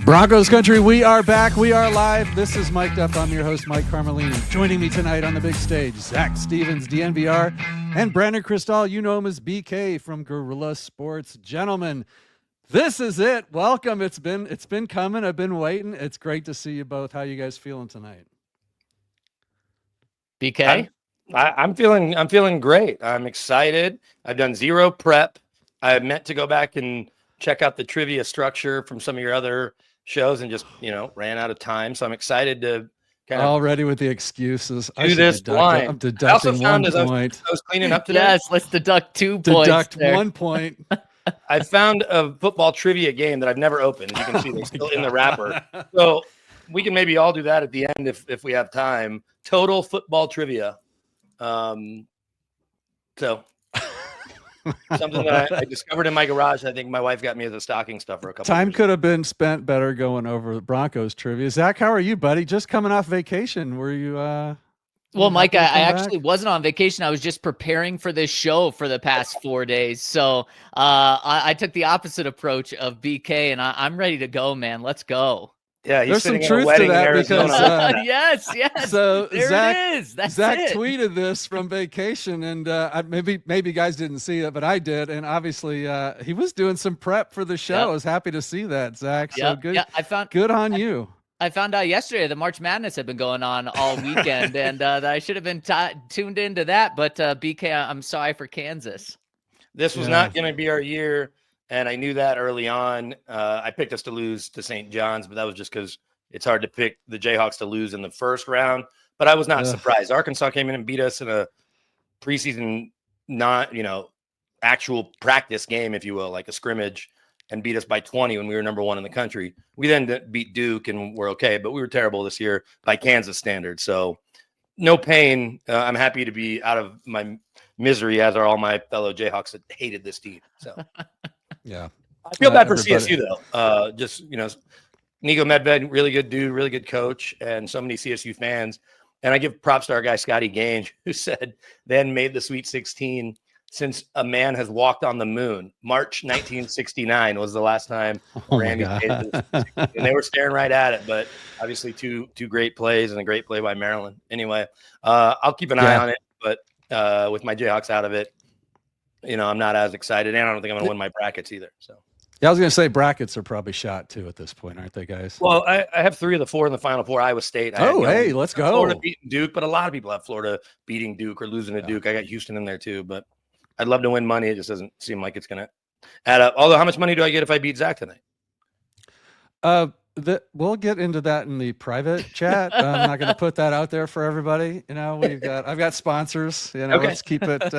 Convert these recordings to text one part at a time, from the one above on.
Broncos Country, we are back. We are live. This is Mic'd Up. I'm your host, Mike Carmellini. Joining me tonight on the big stage, Zach Stevens, DNVR, and Brandon Krisztal. You know him as BK from Guerrilla Sports. Gentlemen, this is it. Welcome. It's been coming. I've been waiting. It's great to see you both. How you guys feeling tonight? BK? I'm feeling great. I'm excited. I've done zero prep. I meant to go back and check out the trivia structure from some of your other shows and just, ran out of time. So I'm excited to kind of already with the excuses. do this blind. I'm deducting 1 point. I was cleaning up today. Yes, let's deduct 2 points. Deduct 1 point. I found a football trivia game that I've never opened. As you can see, they're still in the wrapper. So we can maybe all do that at the end if we have time. Total football trivia. So something that I discovered in my garage. I think my wife got me as a stocking stuffer a couple time years could have been spent better going over the Broncos trivia. Zach, how are you, buddy? Just coming off vacation. Were you well, Mike, I actually wasn't on vacation. I was just preparing for this show for the past 4 days. So I took the opposite approach of BK, and I'm ready to go, man. Let's go. Yeah, there's some truth to that because yes. So there Zach, it is. That's Zach it. tweeted this from vacation, and maybe guys didn't see it, but I did, and obviously he was doing some prep for the show. Yep. I was happy to see that, Zach. So good. Yeah, good on you. I found out yesterday that March Madness had been going on all weekend, and that I should have been tuned into that. But BK, I'm sorry for Kansas. This was not going to be our year. And I knew that early on. I picked us to lose to St. John's, but that was just because it's hard to pick the Jayhawks to lose in the first round. But I was not surprised. Arkansas came in and beat us in a preseason, actual practice game, if you will, like a scrimmage, and beat us by 20 when we were number 1 in the country. We then beat Duke and we're okay, but we were terrible this year by Kansas standards. So no pain. I'm happy to be out of my misery, as are all my fellow Jayhawks that hated this team. So. Yeah. I feel bad for CSU, though. Nico Medved, really good dude, really good coach, and so many CSU fans. And I give props to our guy, Scotty Gange, who said they hadn't made the Sweet 16 since a man has walked on the moon. March 1969 was the last time Randy made it. And they were staring right at it. But obviously two great plays and a great play by Maryland. Anyway, I'll keep an eye on it. But with my Jayhawks out of it, I'm not as excited, and I don't think I'm going to win my brackets either. So, yeah, I was going to say brackets are probably shot too at this point, aren't they, guys? Well, I have 3 of the 4 in the Final Four. Iowa State. Let's go. Florida beating Duke, but a lot of people have Florida beating Duke or losing to Duke. I got Houston in there too, but I'd love to win money. It just doesn't seem like it's going to add up. Although, how much money do I get if I beat Zach tonight? We'll get into that in the private chat. I'm not going to put that out there for everybody. I've got sponsors. Okay. Let's keep it.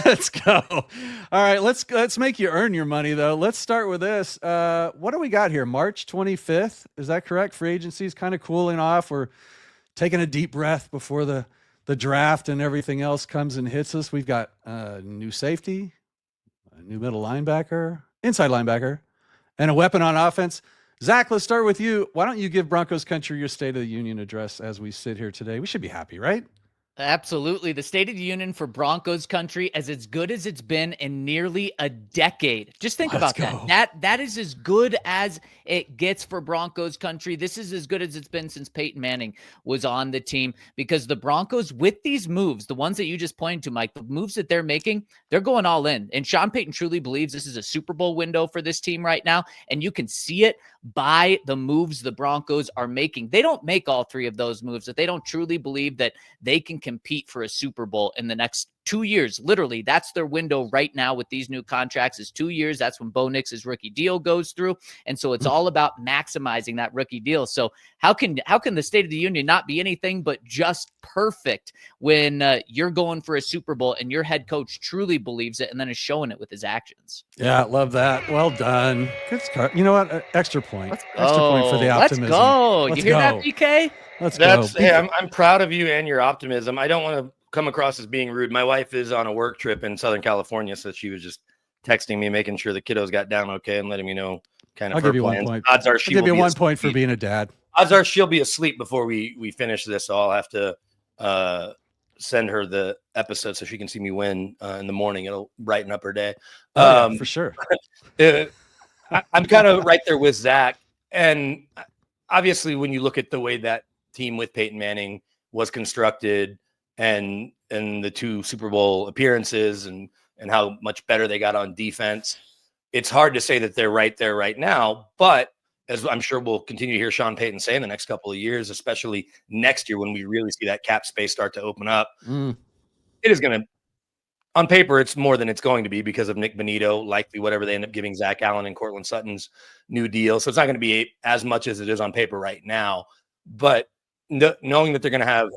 Let's go. All right, let's make you earn your money though. Let's start with this. What do we got here? March 25th. Is that correct? Free agency is kind of cooling off. We're taking a deep breath before the draft and everything else comes and hits us. We've got a new safety, a new middle linebacker, inside linebacker, and a weapon on offense. Zach, let's start with you. Why don't you give Broncos Country your State of the Union address as we sit here today? We should be happy, right? Absolutely. The State of the Union for Broncos Country as good as it's been in nearly a decade. Just think about that. That is as good as it gets for Broncos Country. This is as good as it's been since Peyton Manning was on the team, because the Broncos, with these moves, the ones that you just pointed to, Mike, the moves that they're making, they're going all in. And Sean Payton truly believes this is a Super Bowl window for this team right now. And you can see it by the moves the Broncos are making. They don't make all 3 of those moves if they don't truly believe that they can compete for a Super Bowl in the next 2 years. Literally, that's their window right now with these new contracts is 2 years. That's when Bo Nix's rookie deal goes through. And so it's all about maximizing that rookie deal. So how can the State of the Union not be anything but just perfect when you're going for a Super Bowl and your head coach truly believes it and then is showing it with his actions? Yeah, love that. Well done. Good start. You know what? Extra point. Extra point for the optimism. Let's go. You hear that, BK? Let's go. Hey, I'm proud of you and your optimism. I don't want to come across as being rude. My wife is on a work trip in Southern California, so she was just texting me, making sure the kiddos got down okay and letting me know kind of I'll her give you plans. 1 point. Odds are I'll give you 1 point for being a dad. Odds are she'll be asleep before we finish this, so I'll have to send her the episode so she can see me win in the morning. It'll brighten up her day. For sure. I'm kind of right there with Zach. And obviously, when you look at the way that team with Peyton Manning was constructed, and the 2 Super Bowl appearances, and how much better they got on defense, it's hard to say that they're right there right now. But as I'm sure we'll continue to hear Sean Payton say in the next couple of years, especially next year when we really see that cap space start to open up, it is going to, on paper, it's more than it's going to be because of Nick Bonito, likely whatever they end up giving Zach Allen and Cortland Sutton's new deal. So it's not going to be as much as it is on paper right now. But knowing that they're going to have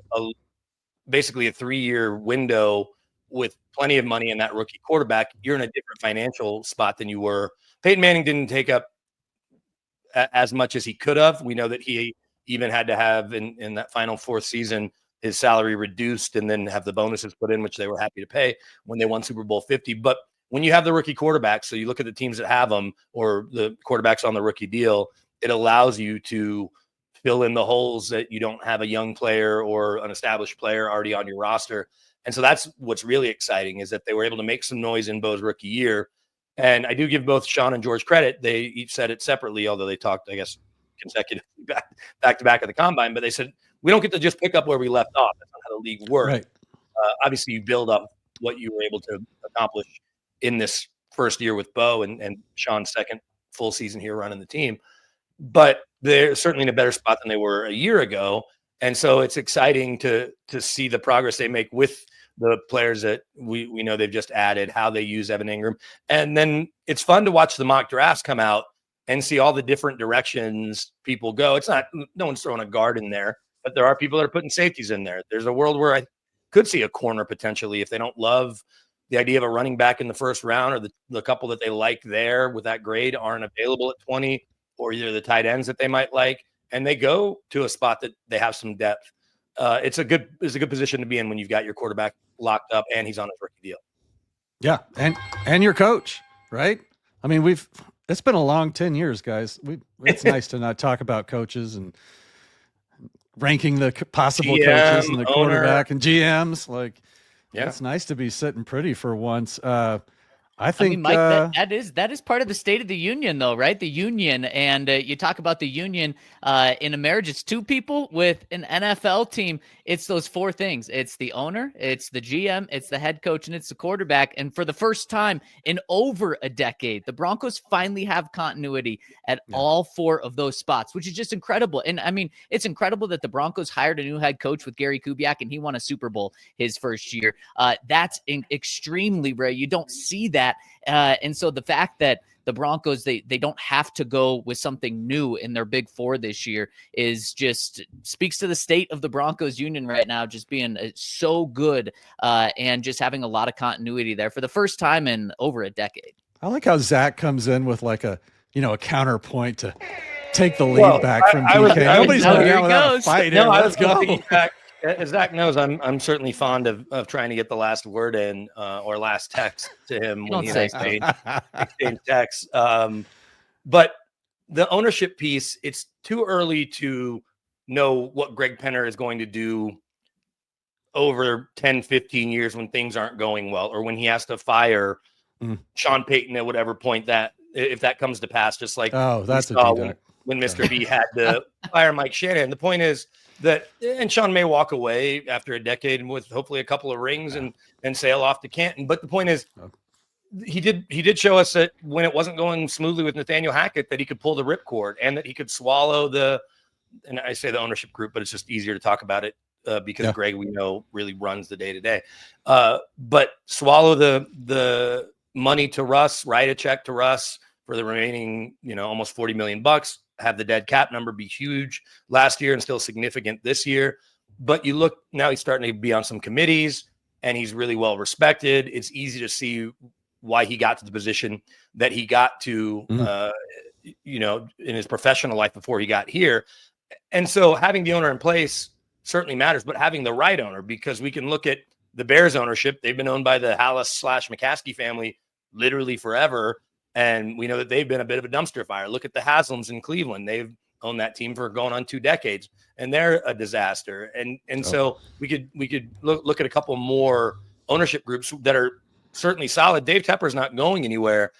basically a 3-year window with plenty of money in that rookie quarterback, you're in a different financial spot than you were. Peyton Manning didn't take up as much as he could have. We know that he even had to have in that final 4th season his salary reduced and then have the bonuses put in, which they were happy to pay when they won Super Bowl 50. But when you have the rookie quarterback, so you look at the teams that have them or the quarterbacks on the rookie deal, it allows you to fill in the holes that you don't have a young player or an established player already on your roster. And so that's what's really exciting, is that they were able to make some noise in Bo's rookie year. And I do give both Sean and George credit. They each said it separately, although they talked, I guess, consecutively back to back at the combine. But they said, we don't get to just pick up where we left off. That's not how the league works. Right. Obviously, you build up what you were able to accomplish in this first year with Bo and Sean's second full season here running the team. But they're certainly in a better spot than they were a year ago. And so it's exciting to see the progress they make with the players that we know they've just added, how they use Evan Ingram. And then it's fun to watch the mock drafts come out and see all the different directions people go. It's not, no one's throwing a guard in there, but there are people that are putting safeties in there. There's a world where I could see a corner potentially if they don't love the idea of a running back in the first round, or the couple that they like there with that grade aren't available at 20, or either the tight ends that they might like, and they go to a spot that they have some depth. It's a good position to be in when you've got your quarterback locked up and he's on his rookie deal. Yeah, and your coach, right? I mean, it's been a long 10 years, guys. It's nice to not talk about coaches and ranking the possible coaches and the quarterback and GMs. Like, it's nice to be sitting pretty for once. I think, Mike, that is part of the State of the Union, though, right? The union, and you talk about the union in a marriage. It's 2 people with an NFL team. It's those 4 things. It's the owner, it's the GM, it's the head coach, and it's the quarterback. And for the first time in over a decade, the Broncos finally have continuity at all 4 of those spots, which is just incredible. And I mean, it's incredible that the Broncos hired a new head coach with Gary Kubiak, and he won a Super Bowl his first year. That's extremely rare. You don't see that. And so the fact that the Broncos, they don't have to go with something new in their big 4 this year is just speaks to the state of the Broncos union right now, just being so good and just having a lot of continuity there for the first time in over a decade. I like how Zach comes in with like a counterpoint to take the lead back from DK. Nobody's going out without a fight. No, Let's go. As Zach knows, I'm certainly fond of trying to get the last word in or last text to him when he and I exchange texts. But the ownership piece, it's too early to know what Greg Penner is going to do over 10, 15 years when things aren't going well, or when he has to fire Sean Payton at whatever point that, if that comes to pass, just like that's when Mr. B had to fire Mike Shanahan. The point is that, and Sean may walk away after a decade with hopefully a couple of rings and sail off to Canton. But the point is, he did show us that when it wasn't going smoothly with Nathaniel Hackett, that he could pull the ripcord and that he could swallow and I say the ownership group, but it's just easier to talk about it because Greg, we know, really runs the day to day. But swallow the money to Russ, write a check to Russ for the remaining, almost $40 million, have the dead cap number be huge last year and still significant this year. But you look now, he's starting to be on some committees and he's really well respected. It's easy to see why he got to the position that he got to, in his professional life before he got here. And so having the owner in place certainly matters, but having the right owner, because we can look at the Bears ownership. They've been owned by the Hallis/McCaskey family literally forever. And we know that they've been a bit of a dumpster fire. Look at the Haslams in Cleveland. They've owned that team for going on 2 decades, and they're a disaster. And so we could look at a couple more ownership groups that are certainly solid. David Tepper's not going anywhere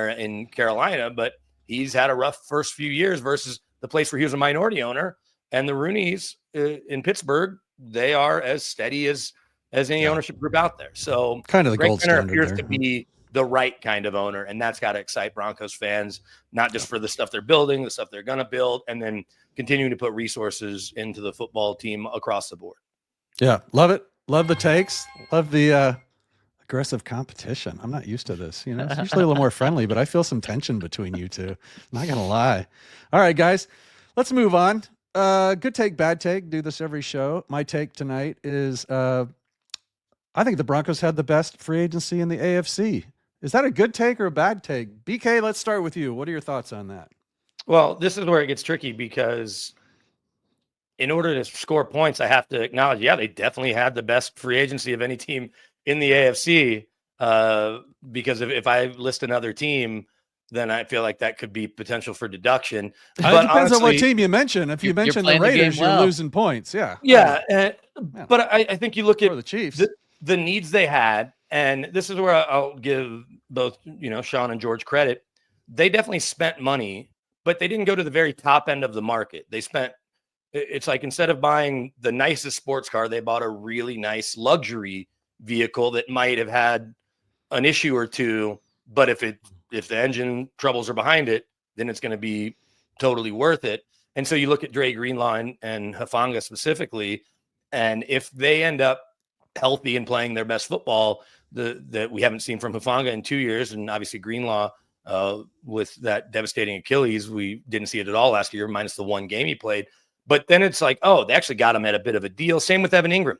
in Carolina, but he's had a rough first few years versus the place where he was a minority owner. And the Rooneys in Pittsburgh, they are as steady as any ownership group out there. So kind of the Greg gold Penner standard appears there. to be the right kind of owner, and that's got to excite Broncos fans, not just for the stuff they're building, the stuff they're going to build, and then continuing to put resources into the football team across the board. Yeah, love it. Love the takes. Love the aggressive competition. I'm not used to this. You know, it's usually a little more friendly, but I feel some tension between you two. Not gonna lie. All right, guys, let's move on. Good take, bad take. Do this every show. My take tonight is I think the Broncos had the best free agency in the AFC. Is that a good take or a bad take? BK, let's start with you. What are your thoughts on that? Well, this is where it gets tricky because in order to score points, I have to acknowledge, they definitely had the best free agency of any team in the AFC. Because if I list another team, then I feel like that could be potential for deduction. But it depends on what team you mention. If you mention the Raiders, you're losing points. Yeah. But I think you look at the Chiefs, the needs they had, and this is where I'll give both, Sean and George credit. They definitely spent money, but they didn't go to the very top end of the market. It's like instead of buying the nicest sports car, they bought a really nice luxury vehicle that might have had an issue or two, but if the engine troubles are behind it, then it's going to be totally worth it. And so you look at Dre Greenlaw and Hufanga specifically, and if they end up healthy and playing their best football that we haven't seen from Hufanga in 2 years, and obviously Greenlaw with that devastating Achilles, we didn't see it at all last year, minus the one game he played. But then it's like, they actually got him at a bit of a deal. Same with Evan Ingram.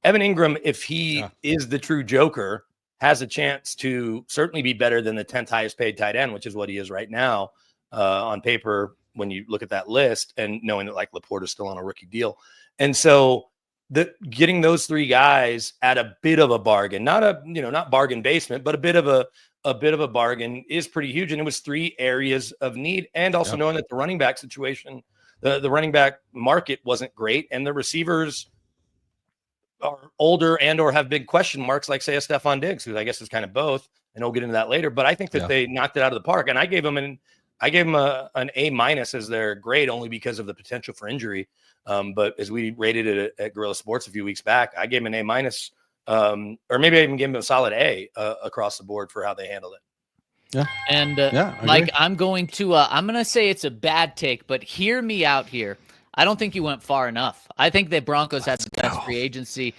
Evan Ingram, if he is the true Joker, has a chance to certainly be better than the 10th highest paid tight end, which is what he is right now on paper when you look at that list, and knowing that like Laporte is still on a rookie deal. And so getting those three guys at a bit of a bargain, not bargain basement, but a bit of a bargain is pretty huge. And it was three areas of need. And also knowing that the running back situation, the running back market wasn't great, and the receivers are older and or have big question marks, like say a Stephon Diggs, who I guess is kind of both, and we'll get into that later. But I think that they knocked it out of the park, and I gave them an A- as their grade only because of the potential for injury. But as we rated it at Guerrilla Sports a few weeks back, I gave them an A-, or maybe I even gave them a solid A across the board for how they handled it. Yeah. And Mike, I'm going to say it's a bad take, but hear me out here. I don't think you went far enough. I think the Broncos had the best free agency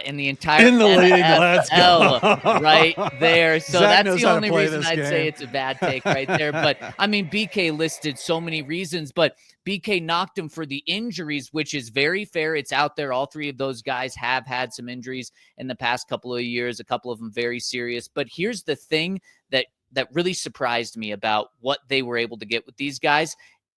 in the entire league. Let's go. Right there. So Zach that's the only reason I'd say it's a bad take right there. But I mean, BK listed so many reasons, but BK knocked him for the injuries, which is very fair. It's out there. All three of those guys have had some injuries in the past couple of years, a couple of them very serious. But here's the thing that really surprised me about what they were able to get with these guys.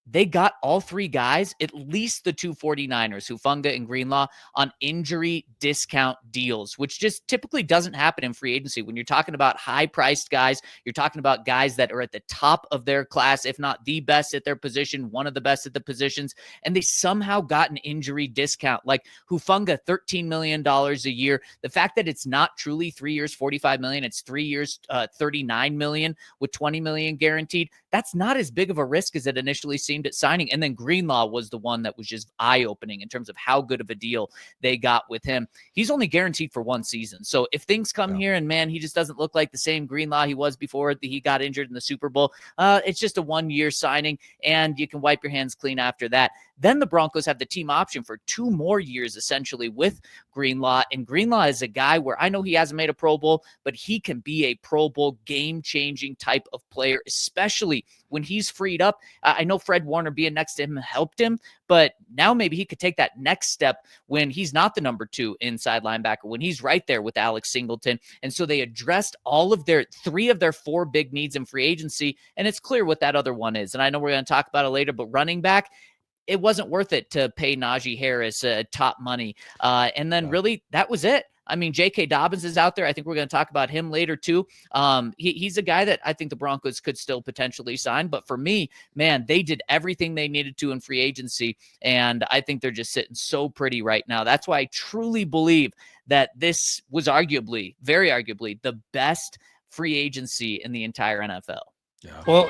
They got all three guys, at least the two 49ers, Hufanga and Greenlaw, on injury discount deals, which just typically doesn't happen in free agency. When you're talking about high-priced guys, you're talking about guys that are at the top of their class, if not the best at their position, one of the best at the positions, and they somehow got an injury discount. Like Hufanga, $13 million a year. The fact that it's not truly 3 years, $45 million, it's 3 years, $39 million with $20 million guaranteed, that's not as big of a risk as it initially seemed at signing. And then Greenlaw was the one that was just eye-opening in terms of how good of a deal they got with him. He's only guaranteed for one season. So if things come here and, man, he just doesn't look like the same Greenlaw he was before he got injured in the Super Bowl, it's just a one-year signing, and you can wipe your hands clean after that. Then the Broncos have the team option for 2 more years, essentially, with Greenlaw. And Greenlaw is a guy where I know he hasn't made a Pro Bowl, but he can be a Pro Bowl game-changing type of player, especially when he's freed up. I know Fred Warner being next to him helped him, but now maybe he could take that next step when he's not the number 2 inside linebacker, when he's right there with Alex Singleton. And so they addressed all of 3 of their 4 big needs in free agency, and it's clear what that other one is. And I know we're going to talk about it later, but running back, it wasn't worth it to pay Najee Harris top money. And then really that was it. I mean, J.K. Dobbins is out there. I think we're going to talk about him later too. He's a guy that I think the Broncos could still potentially sign. But for me, man, they did everything they needed to in free agency. And I think they're just sitting so pretty right now. That's why I truly believe that this was arguably, very arguably, the best free agency in the entire NFL. Yeah. Well,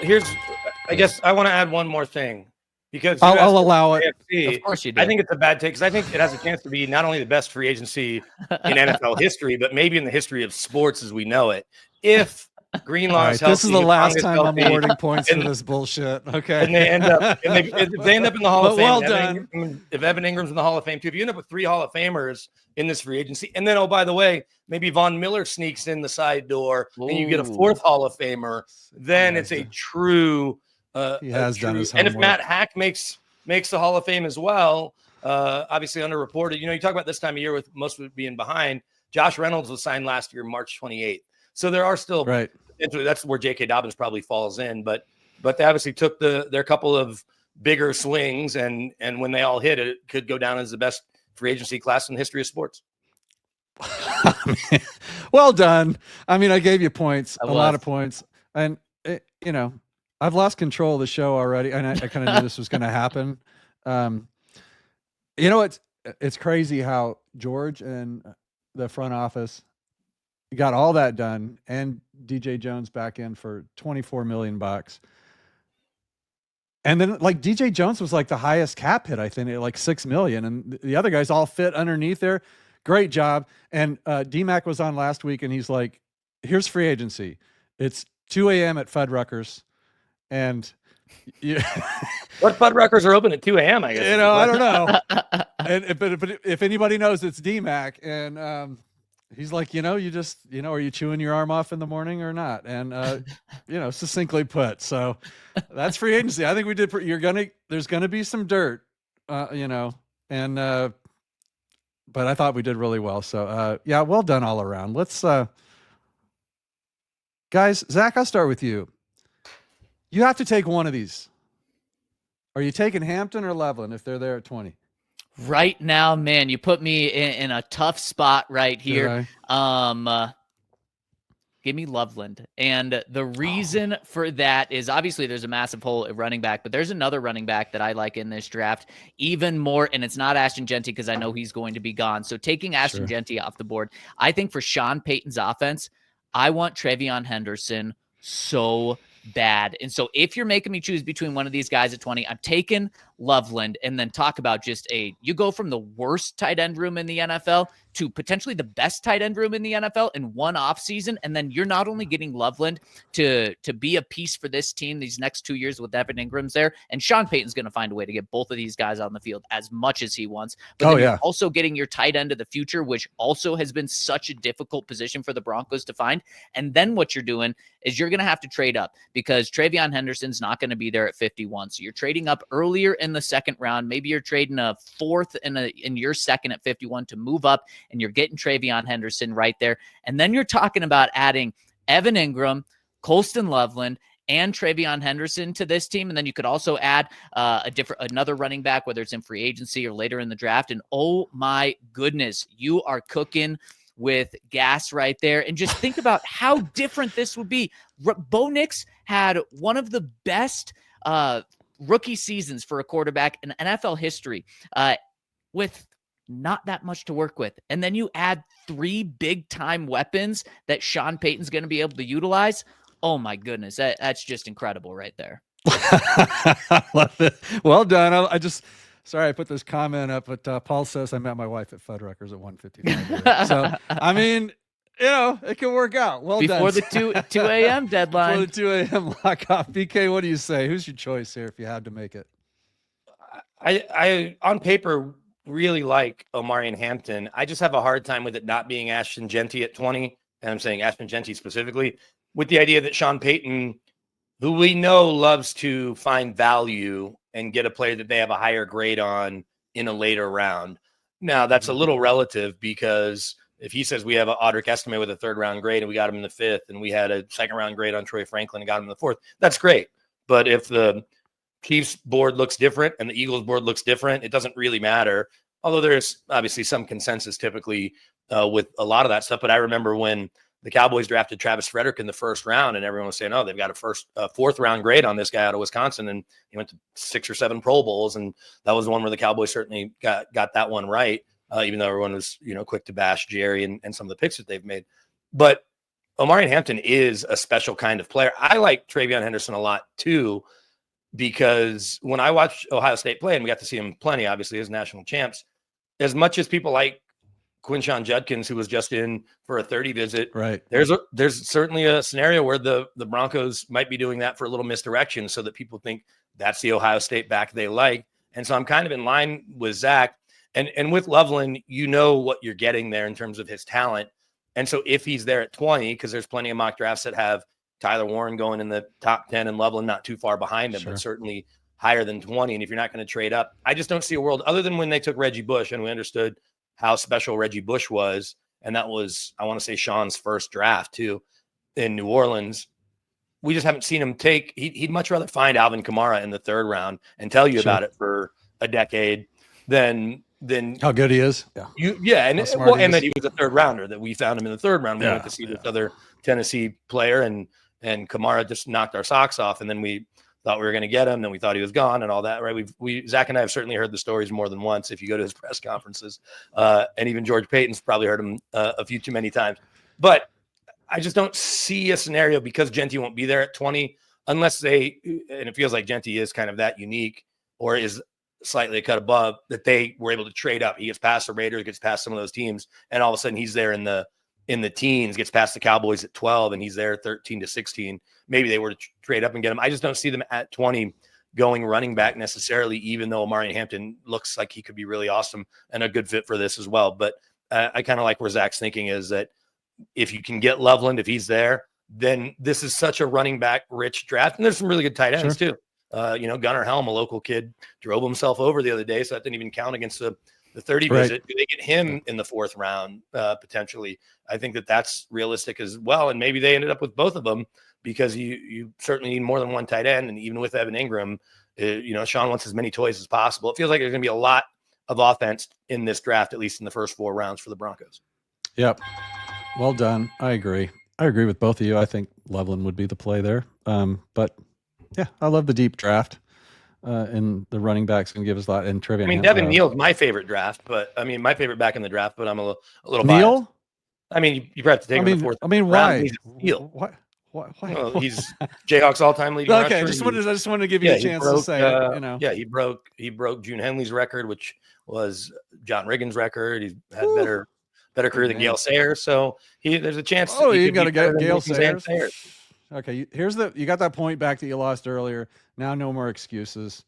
I guess I want to add one more thing because I'll allow it. AFC, of course you do. I think it's a bad take because I think it has a chance to be not only the best free agency in NFL history, but maybe in the history of sports as we know it. If Greenlaw is healthy, this is the last time healthy, I'm awarding points for this bullshit. Okay, and they end up, if they end up in the Hall of Fame. Well done. If Evan Ingram's in the Hall of Fame too, if you end up with 3 Hall of Famers in this free agency, and then oh by the way, maybe Von Miller sneaks in the side door, and you get a 4th Hall of Famer, then it's a true. He has done his homework. And if Matt Hack makes the Hall of Fame as well, obviously underreported. You talk about this time of year with most of it being behind. Josh Reynolds was signed last year, March 28th. So there are still right. That's where J.K. Dobbins probably falls in, but they obviously took their couple of bigger swings, and when they all hit, it could go down as the best free agency class in the history of sports. Well done. I mean, I gave you points, a lot of points, and I've lost control of the show already, and I kind of knew this was going to happen. It's crazy how George and the front office got all that done, and DJ Jones back in for $24 million. And then like DJ Jones was like the highest cap hit, I think, at like $6 million, and the other guys all fit underneath there. Great job. And DMAC was on last week, and he's like, here's free agency. It's 2 a.m. at Fuddruckers. And what Fuddruckers are open at 2 a.m. I guess. I don't know. But if anybody knows, it's DMAC. And he's like, you just, are you chewing your arm off in the morning or not? And succinctly put. So that's free agency. I think we did. There's gonna be some dirt, and but I thought we did really well. So yeah, well done all around. Let's guys, Zach, I'll start with you. You have to take one of these. Are you taking Hampton or Loveland if they're there at 20? Right now, man, you put me in a tough spot right here. Give me Loveland. And the reason for that is obviously there's a massive hole at running back, but there's another running back that I like in this draft even more, and it's not Ashton Genty because I know he's going to be gone. So taking Ashton Genty off the board, I think for Sean Payton's offense, I want Trevion Henderson so bad. And so if you're making me choose between one of these guys at 20, I'm taking Loveland. And then talk about you go from the worst tight end room in the NFL to potentially the best tight end room in the NFL in one offseason. And then you're not only getting Loveland to be a piece for this team these next 2 years with Evan Ingram's there, and Sean Payton's going to find a way to get both of these guys on the field as much as he wants. But you're also getting your tight end of the future, which also has been such a difficult position for the Broncos to find. And then what you're doing is you're going to have to trade up because Trevion Henderson's not going to be there at 51. So you're trading up earlier in the second round. Maybe you're trading a 4th in your second at 51 to move up, and you're getting Trevion Henderson right there. And then you're talking about adding Evan Ingram, Colston Loveland, and Trevion Henderson to this team. And then you could also add another running back, whether it's in free agency or later in the draft. And oh my goodness, you are cooking with gas right there. And just think about how different this would be. Bo Nix had one of the best rookie seasons for a quarterback in NFL history with not that much to work with. And then you add 3 big time weapons that Sean Payton's going to be able to utilize. Oh my goodness. That's just incredible right there. I love it. Well done. Sorry, I put this comment up, but Paul says I met my wife at Fuddruckers at 1:59. So, I mean, it can work out. Well Before done. the 2 a.m. deadline. Before the 2 a.m. lockoff. BK, what do you say? Who's your choice here if you had to make it? I on paper really like Omarion Hampton. I just have a hard time with it not being Ashton Genty at 20. And I'm saying Ashton Genty specifically with the idea that Sean Payton, who we know loves to find value and get a player that they have a higher grade on in a later round. Now that's a little relative because if he says we have an Audric Estime with a 3rd round grade and we got him in the 5th and we had a 2nd round grade on Troy Franklin and got him in the 4th, that's great. But if the Chiefs board looks different and the Eagles board looks different, it doesn't really matter. Although there's obviously some consensus typically with a lot of that stuff. But I remember when the Cowboys drafted Travis Frederick in the 1st round and everyone was saying, oh, they've got a 4th round grade on this guy out of Wisconsin. And he went to 6 or 7 Pro Bowls. And that was the one where the Cowboys certainly got that one right. Even though everyone was, quick to bash Jerry and some of the picks that they've made. But Omarion Hampton is a special kind of player. I like Trevion Henderson a lot too. because when I watched Ohio State play, and we got to see him plenty, obviously, as national champs, as much as people like Quinshon Judkins, who was just in for a 30 visit, right? There's certainly a scenario where the Broncos might be doing that for a little misdirection so that people think that's the Ohio State back they like. And so I'm kind of in line with Zach. And with Loveland, you know what you're getting there in terms of his talent. And so if he's there at 20, because there's plenty of mock drafts that have Tyler Warren going in the top 10 and Loveland not too far behind him, but certainly higher than 20. And if you're not going to trade up, I just don't see a world other than when they took Reggie Bush and we understood how special Reggie Bush was. And that was, I want to say, Sean's first draft too in New Orleans. We just haven't seen him take, he'd much rather find Alvin Kamara in the 3rd round and tell you about it for a decade than how good he is. And that he was a 3rd rounder, that we found him in the 3rd round. We went to see this other Tennessee player and Kamara just knocked our socks off. And then we thought we were going to get him. Then we thought he was gone and all that, right? Zach and I have certainly heard the stories more than once. If you go to his press conferences, and even George Payton's probably heard him a few too many times. But I just don't see a scenario because Genty won't be there at 20 unless and it feels like Genty is kind of that unique or is slightly a cut above that they were able to trade up. He gets past the Raiders, gets past some of those teams, and all of a sudden he's there in the teens, gets past the Cowboys at 12, and he's there 13 to 16. Maybe they were to trade up and get him. I just don't see them at 20 going running back necessarily, even though Omarion Hampton looks like he could be really awesome and a good fit for this as well. But I kind of like where Zach's thinking is that if you can get Loveland, if he's there, then this is such a running back rich draft. And there's some really good tight ends too. Gunnar Helm, a local kid, drove himself over the other day. So that didn't even count against the 30 visit. Do they get him in the 4th round potentially? I think that's realistic as well. And maybe they ended up with both of them because you certainly need more than one tight end. And even with Evan Ingram, Sean wants as many toys as possible. It feels like there's going to be a lot of offense in this draft, at least in the first 4 rounds for the Broncos. Yep. Well done. I agree with both of you. I think Loveland would be the play there. But yeah, I love the deep draft. And the running backs can give us a lot in trivia. I mean, Devin Neal's my favorite draft, but my favorite back in the draft, but I'm a little Neal? biased. I mean, you probably have to take him in the 4th. I mean, round. Why? Why? Well, he's Jayhawks all-time leading rusher. Okay, I just wanted to give you a chance to say it. Yeah, he broke June Henley's record, which was John Riggins' record. He's had better career than Gale Sayers, so there's a chance. Oh, you got to get Gale Sayers. Okay, you got that point back that you lost earlier. Now no more excuses.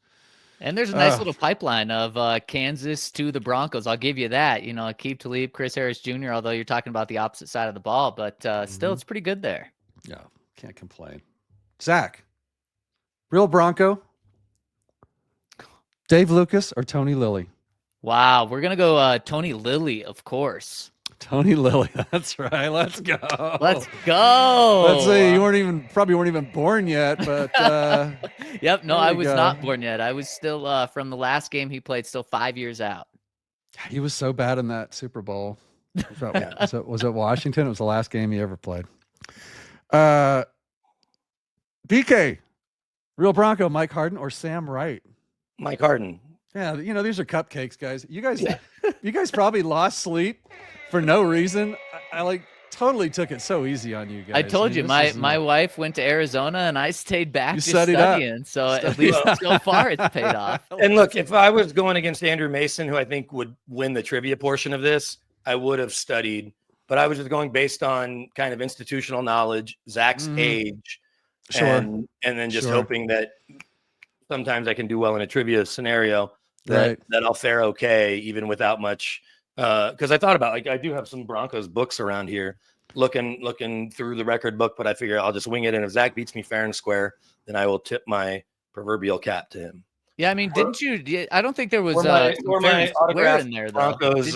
And there's a nice little pipeline of Kansas to the Broncos. I'll give you that. Aqib Talib, Chris Harris Jr., although you're talking about the opposite side of the ball, but still it's pretty good there. Yeah, can't complain. Zach, real Bronco, Dave Lucas or Tony Lilly? Wow, we're going to go Tony Lilly, of course. Tony Lilly, that's right. Let's go. Let's go. Let's see. You probably weren't even born yet, but yep. No, I was not born yet. I was still from the last game he played, still 5 years out. He was so bad in that Super Bowl. Was it Washington? It was the last game he ever played. BK, real Bronco, Mike Harden or Sam Wright? Mike Harden. Yeah, these are cupcakes, guys. You guys probably lost sleep for no reason. I totally took it so easy on you guys. I told you, my wife went to Arizona and I stayed back just studying. So at least so far it's paid off. And look, if I was going against Andrew Mason, who I think would win the trivia portion of this, I would have studied. But I was just going based on kind of institutional knowledge, Zach's age, and then just hoping that sometimes I can do well in a trivia scenario that I'll fare okay, even without much. Because I thought about, I do have some Broncos books around here, looking through the record book, but I figure I'll just wing it. And if Zach beats me fair and square, then I will tip my proverbial cap to him. Yeah, I mean, didn't you? I don't think there was my square in there, though. Broncos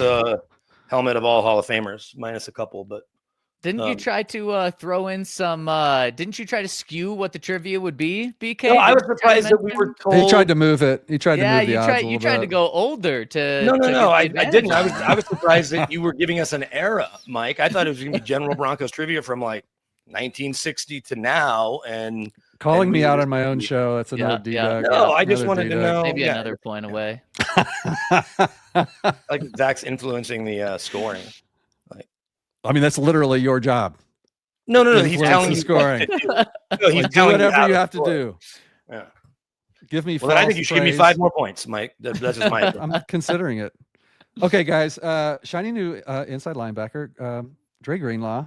helmet of all Hall of Famers, minus a couple, but. Didn't you try to throw in some? Didn't you try to skew what the trivia would be, BK? No, I was surprised that we were told. He tried to move it. He tried to move the odds. You tried to go older to. No. I didn't. I was surprised that you were giving us an era, Mike. I thought it was going to be general Broncos trivia from 1960 to now, and calling me out on my own show. That's another D-Dog. No, I just wanted to know. Maybe another point away. Like Zach's influencing the scoring. I mean, that's literally your job. No. He's telling you scoring. He's do whatever you have to do. Yeah. give me. Well, I think you should give me 5 more points, Mike. That's just my. I'm considering it. Okay, guys. Shiny new inside linebacker, Dre Greenlaw,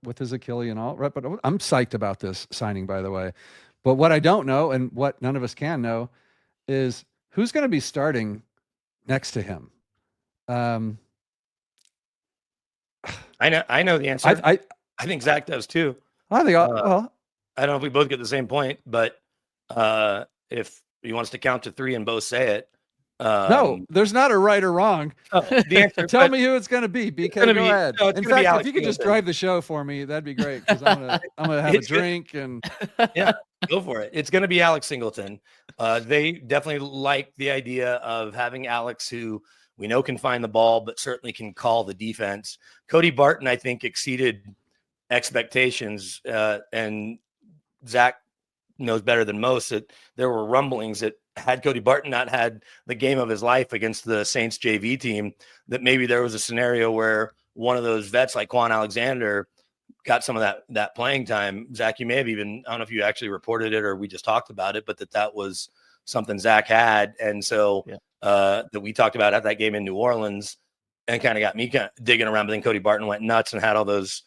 with his Achilles and all. Right, but I'm psyched about this signing, by the way. But what I don't know, and what none of us can know, is who's going to be starting next to him. I know the answer. I think Zach does too. I think. Well, I don't know if we both get the same point, but if he wants to count to 3 and both say it. No, there's not a right or wrong. The answer, Tell me who it's going to be. BK, go ahead. No, in fact, if you could just drive the show for me, that'd be great. Because I'm gonna have a drink and yeah, go for it. It's going to be Alex Singleton. They definitely like the idea of having Alex, who we know can find the ball, but certainly can call the defense. Cody Barton, I think, exceeded expectations, and Zach knows better than most that there were rumblings that had Cody Barton not had the game of his life against the Saints JV team, that maybe there was a scenario where one of those vets like Quan Alexander got some of that playing time. Zach, you may have even, I don't know if you actually reported it or we just talked about it, but that was something Zach had. And so that we talked about at that game in New Orleans, and kind of got me digging around. But then Cody Barton went nuts and had all those,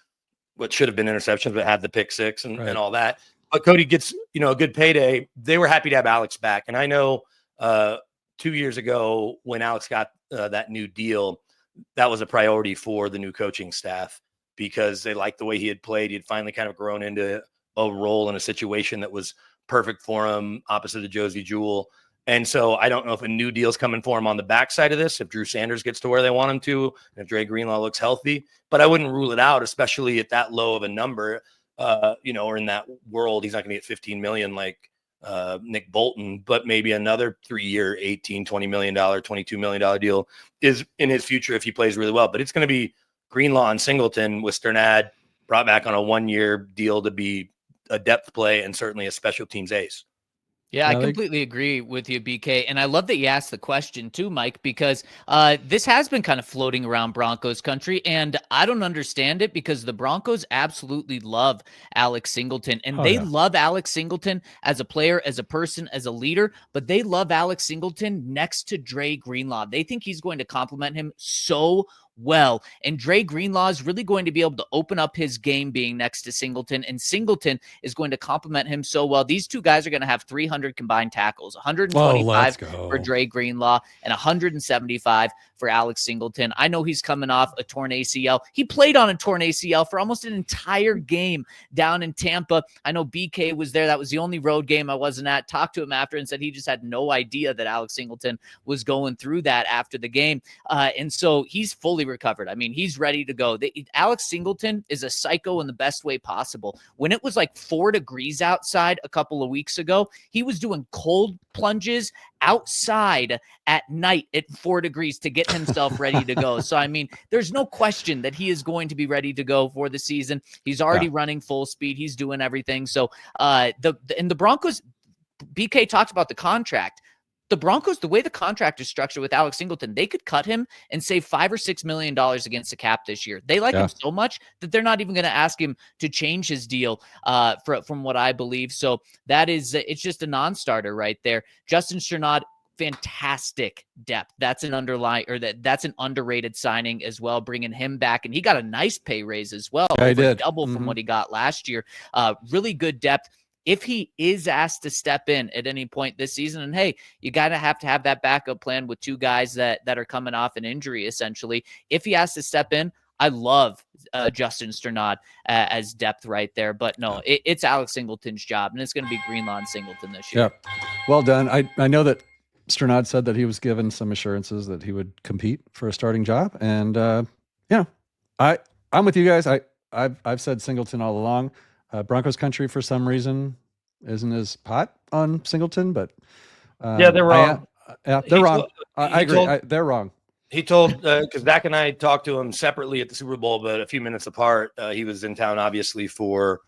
what should have been interceptions, but had the pick 6 and all that. But Cody gets, a good payday. They were happy to have Alex back. And I know 2 years ago when Alex got that new deal, that was a priority for the new coaching staff because they liked the way he had played. He had finally kind of grown into a role in a situation that was perfect for him, opposite of Josie Jewell. And so I don't know if a new deal's coming for him on the backside of this, if Drew Sanders gets to where they want him to, and if Dre Greenlaw looks healthy. But I wouldn't rule it out, especially at that low of a number. Or in that world, he's not going to get $15 million like Nick Bolton, but maybe another 3-year, $20 million, $22 million deal is in his future if he plays really well. But it's going to be Greenlaw and Singleton with Sternad brought back on a 1-year deal to be a depth play and certainly a special teams ace. Yeah, I completely agree with you, BK. And I love that you asked the question too, Mike, because this has been kind of floating around Broncos country. And I don't understand it because the Broncos absolutely love Alex Singleton. And they love Alex Singleton as a player, as a person, as a leader. But they love Alex Singleton next to Dre Greenlaw. They think he's going to complement him so well. And Dre Greenlaw is really going to be able to open up his game being next to Singleton, and Singleton is going to complement him so well. These two guys are going to have 300 combined tackles, 125 for Dre Greenlaw and 175 for Alex Singleton. I know he's coming off a torn ACL. He played on a torn ACL for almost an entire game down in Tampa. I know BK was there. That was the only road game I wasn't at. Talked to him after and said he just had no idea that Alex Singleton was going through that after the game. And so he's fully recovered. I mean, he's ready to go. Alex Singleton is a psycho in the best way possible. When it was like 4 degrees outside a couple of weeks ago, he was doing cold plunges outside at night at 4 degrees to get himself ready to go. So, I mean, there's no question that he is going to be ready to go for the season. He's already running full speed. He's doing everything. So, the Broncos, BK talked about the contract. The Broncos, the way the contract is structured with Alex Singleton, they could cut him and save $5 or $6 million against the cap this year. They like him so much that they're not even going to ask him to change his deal from what I believe. So that is, it's just a non-starter right there. Justin Strnad, fantastic depth. That's an that's an underrated signing as well, bringing him back. And he got a nice pay raise as well. Yeah, he did. Double from what he got last year. Really good depth. If he is asked to step in at any point this season, and hey, you got to have that backup plan with two guys that are coming off an injury, essentially. If he has to step in, I love Justin Strnad as depth right there. But no, it's Alex Singleton's job, and it's going to be Greenlaw and Singleton this year. Yeah, well done. I know that Strnad said that he was given some assurances that he would compete for a starting job, and I'm with you guys. I've said Singleton all along. Broncos country, for some reason, isn't as hot on Singleton, but they're wrong. They're wrong. I agree. They're wrong. He told, because Zach and I talked to him separately at the Super Bowl, but a few minutes apart. He was in town, obviously, for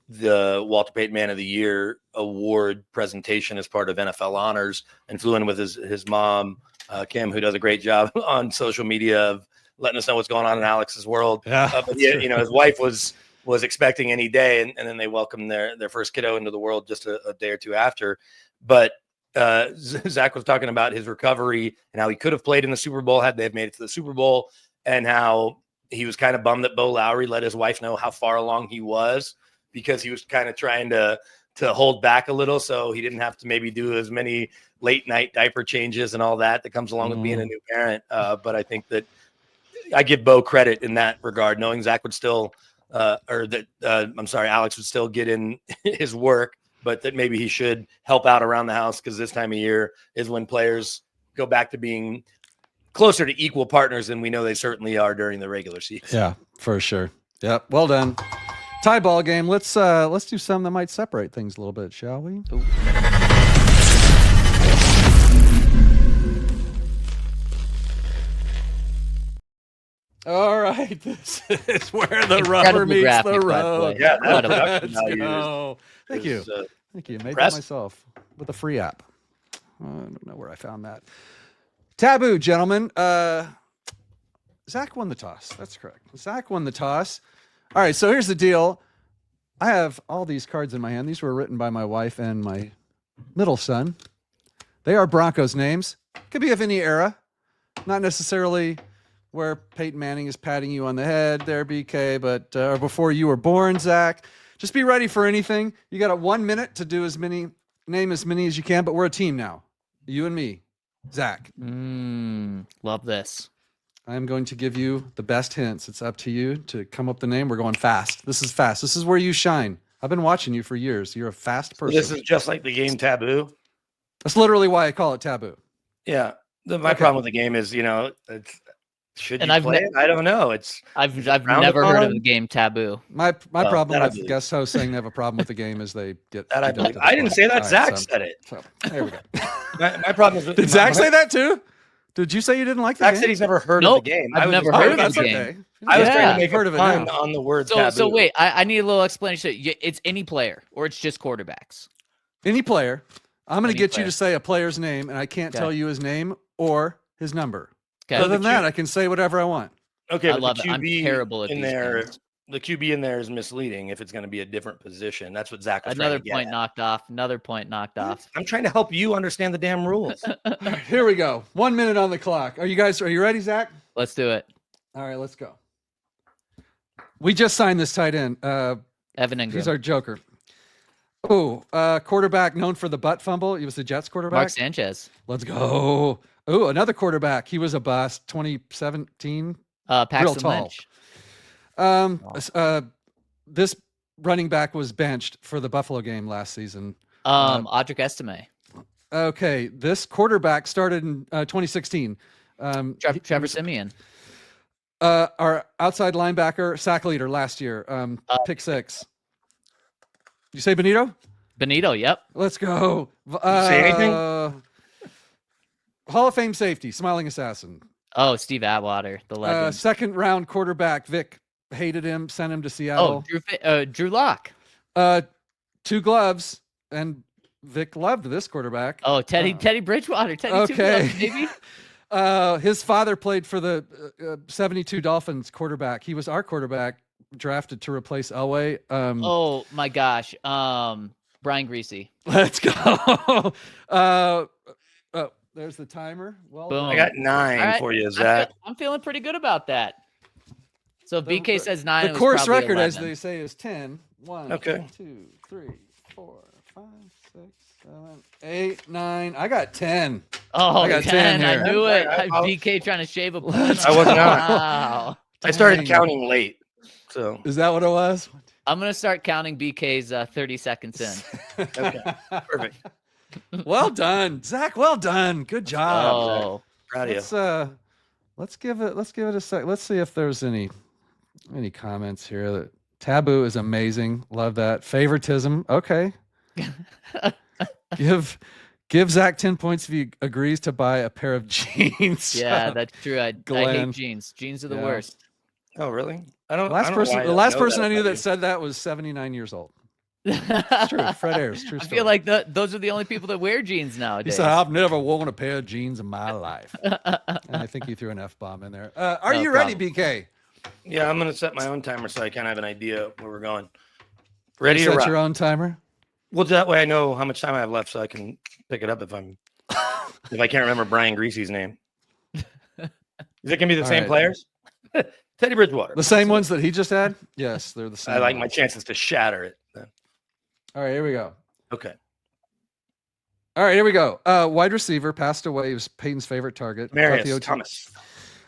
the Walter Payton Man of the Year award presentation as part of NFL Honors, and flew in with his mom, Kim, who does a great job on social media of letting us know what's going on in Alex's world. Yeah. But his wife was expecting any day, and then they welcomed their first kiddo into the world just a day or two after. But Zach was talking about his recovery and how he could have played in the Super Bowl had they have made it to the Super Bowl, and how he was kind of bummed that Bo Lowry let his wife know how far along he was because he was kind of trying to hold back a little so he didn't have to maybe do as many late night diaper changes and all that comes along with being a new parent. But I think that I give Bo credit in that regard, knowing Zach would still Alex would still get in his work, but that maybe he should help out around the house because this time of year is when players go back to being closer to equal partners than we know they certainly are during the regular season. Yeah, for sure. Yep. Well done. Tie ball game. Let's do something that might separate things a little bit, shall we? Ooh. All right, this is where the rubber meets the road. Yeah, let's go. Thank you. Thank you. Made that myself with a free app. I don't know where I found that. Taboo, gentlemen. Zach won the toss. That's correct. Zach won the toss. All right, so here's the deal. I have all these cards in my hand. These were written by my wife and my middle son. They are Broncos names. Could be of any era. Not necessarily where Peyton Manning is patting you on the head there, BK, but or before you were born, Zach. Just be ready for anything. You got 1 minute to do name as many as you can, but we're a team now. You and me, Zach. Love this. I'm going to give you the best hints. It's up to you to come up with the name. We're going fast. This is fast. This is where you shine. I've been watching you for years. You're a fast person. So this is just like the game Taboo. That's literally why I call it Taboo. Yeah. My problem with the game is, should you play it? I don't know. I've never heard of the game Taboo. My problem with guest hosts saying they have a problem with the game is they get that. I didn't say that. Zach said it. So there we go. my problem is. Did Zach say that too? Did you say you didn't like the game? Zach said he's never heard of the game. I've never heard of the game. Okay. I was trying to make heard of it on the word Taboo. So wait, I need a little explanation. It's any player or it's just quarterbacks? Any player. I'm going to get you to say a player's name, and I can't tell you his name or his number. Okay. Other than that, I can say whatever I want. Okay, I love it. I'm terrible at in these there. games. The QB in there is misleading if it's going to be a different position. That's what Zach was Another trying to point knocked off. Another point knocked off. I'm trying to help you understand the damn rules. All right, here we go. 1 minute on the clock. Are you ready, Zach? Let's do it. All right, let's go. We just signed this tight end. Evan Ingram. He's our joker. Oh, quarterback known for the butt fumble. He was the Jets quarterback. Mark Sanchez. Let's go. Oh, another quarterback. He was a bust. 2017. Paxton Lynch. This running back was benched for the Buffalo game last season. Audric Estime. Okay, this quarterback started in 2016. Trevor Siemian. Our outside linebacker, sack leader last year. Pick six. You say Benito? Benito, yep. Let's go. Say anything? Hall of Fame safety, smiling assassin. Oh, Steve Atwater, the legend. Second round quarterback, Vic hated him, sent him to Seattle. Oh, Drew Lock. 2 gloves, and Vic loved this quarterback. Oh, Teddy Bridgewater. Teddy 2 gloves, baby. His father played for the 72 Dolphins quarterback. He was our quarterback, drafted to replace Elway. Oh my gosh. Brian Greasy. Let's go. There's the timer. Well, boom. I got 9 for you, Zach. I'm feeling pretty good about that. So BK says 9. The course record, 11. As they say, is 10. 1, okay. 2, 3, 4, 5, 6, 7, 8, 9. I got 10. Oh, I got 10 here. I knew it. BK trying to shave a punch. I was not. Wow. I started counting late. So is that what it was? I'm gonna start counting BK's 30 seconds in. Okay, perfect. Well done, Zach. Well done. Good job. Oh, proud of you. Let's give it a sec. Let's see if there's any comments here. Taboo is amazing. Love that. Favoritism. Okay. Give Zach 10 points if he agrees to buy a pair of jeans. Yeah, that's true. I hate jeans. Jeans are the worst. Oh, really? The last person I knew that said that was 79 years old. It's true. Fred Ayers. True story. I feel like those are the only people that wear jeans nowadays. He said, "I've never worn a pair of jeans in my life." And I think you threw an F-bomb in there. Are you ready, BK? Yeah, I'm going to set my own timer so I kind of have an idea where we're going. Ready to set rock. your own timer? Well, that way I know how much time I have left, so I can pick it up if I can't remember Brian Greasy's name. Is it gonna be the same players? Teddy Bridgewater. The same ones that he just had? Yes, they're the same. I like my chances to shatter it then. All right, here we go. Okay. All right, here we go. Wide receiver passed away. He was Peyton's favorite target. Marius Thomas.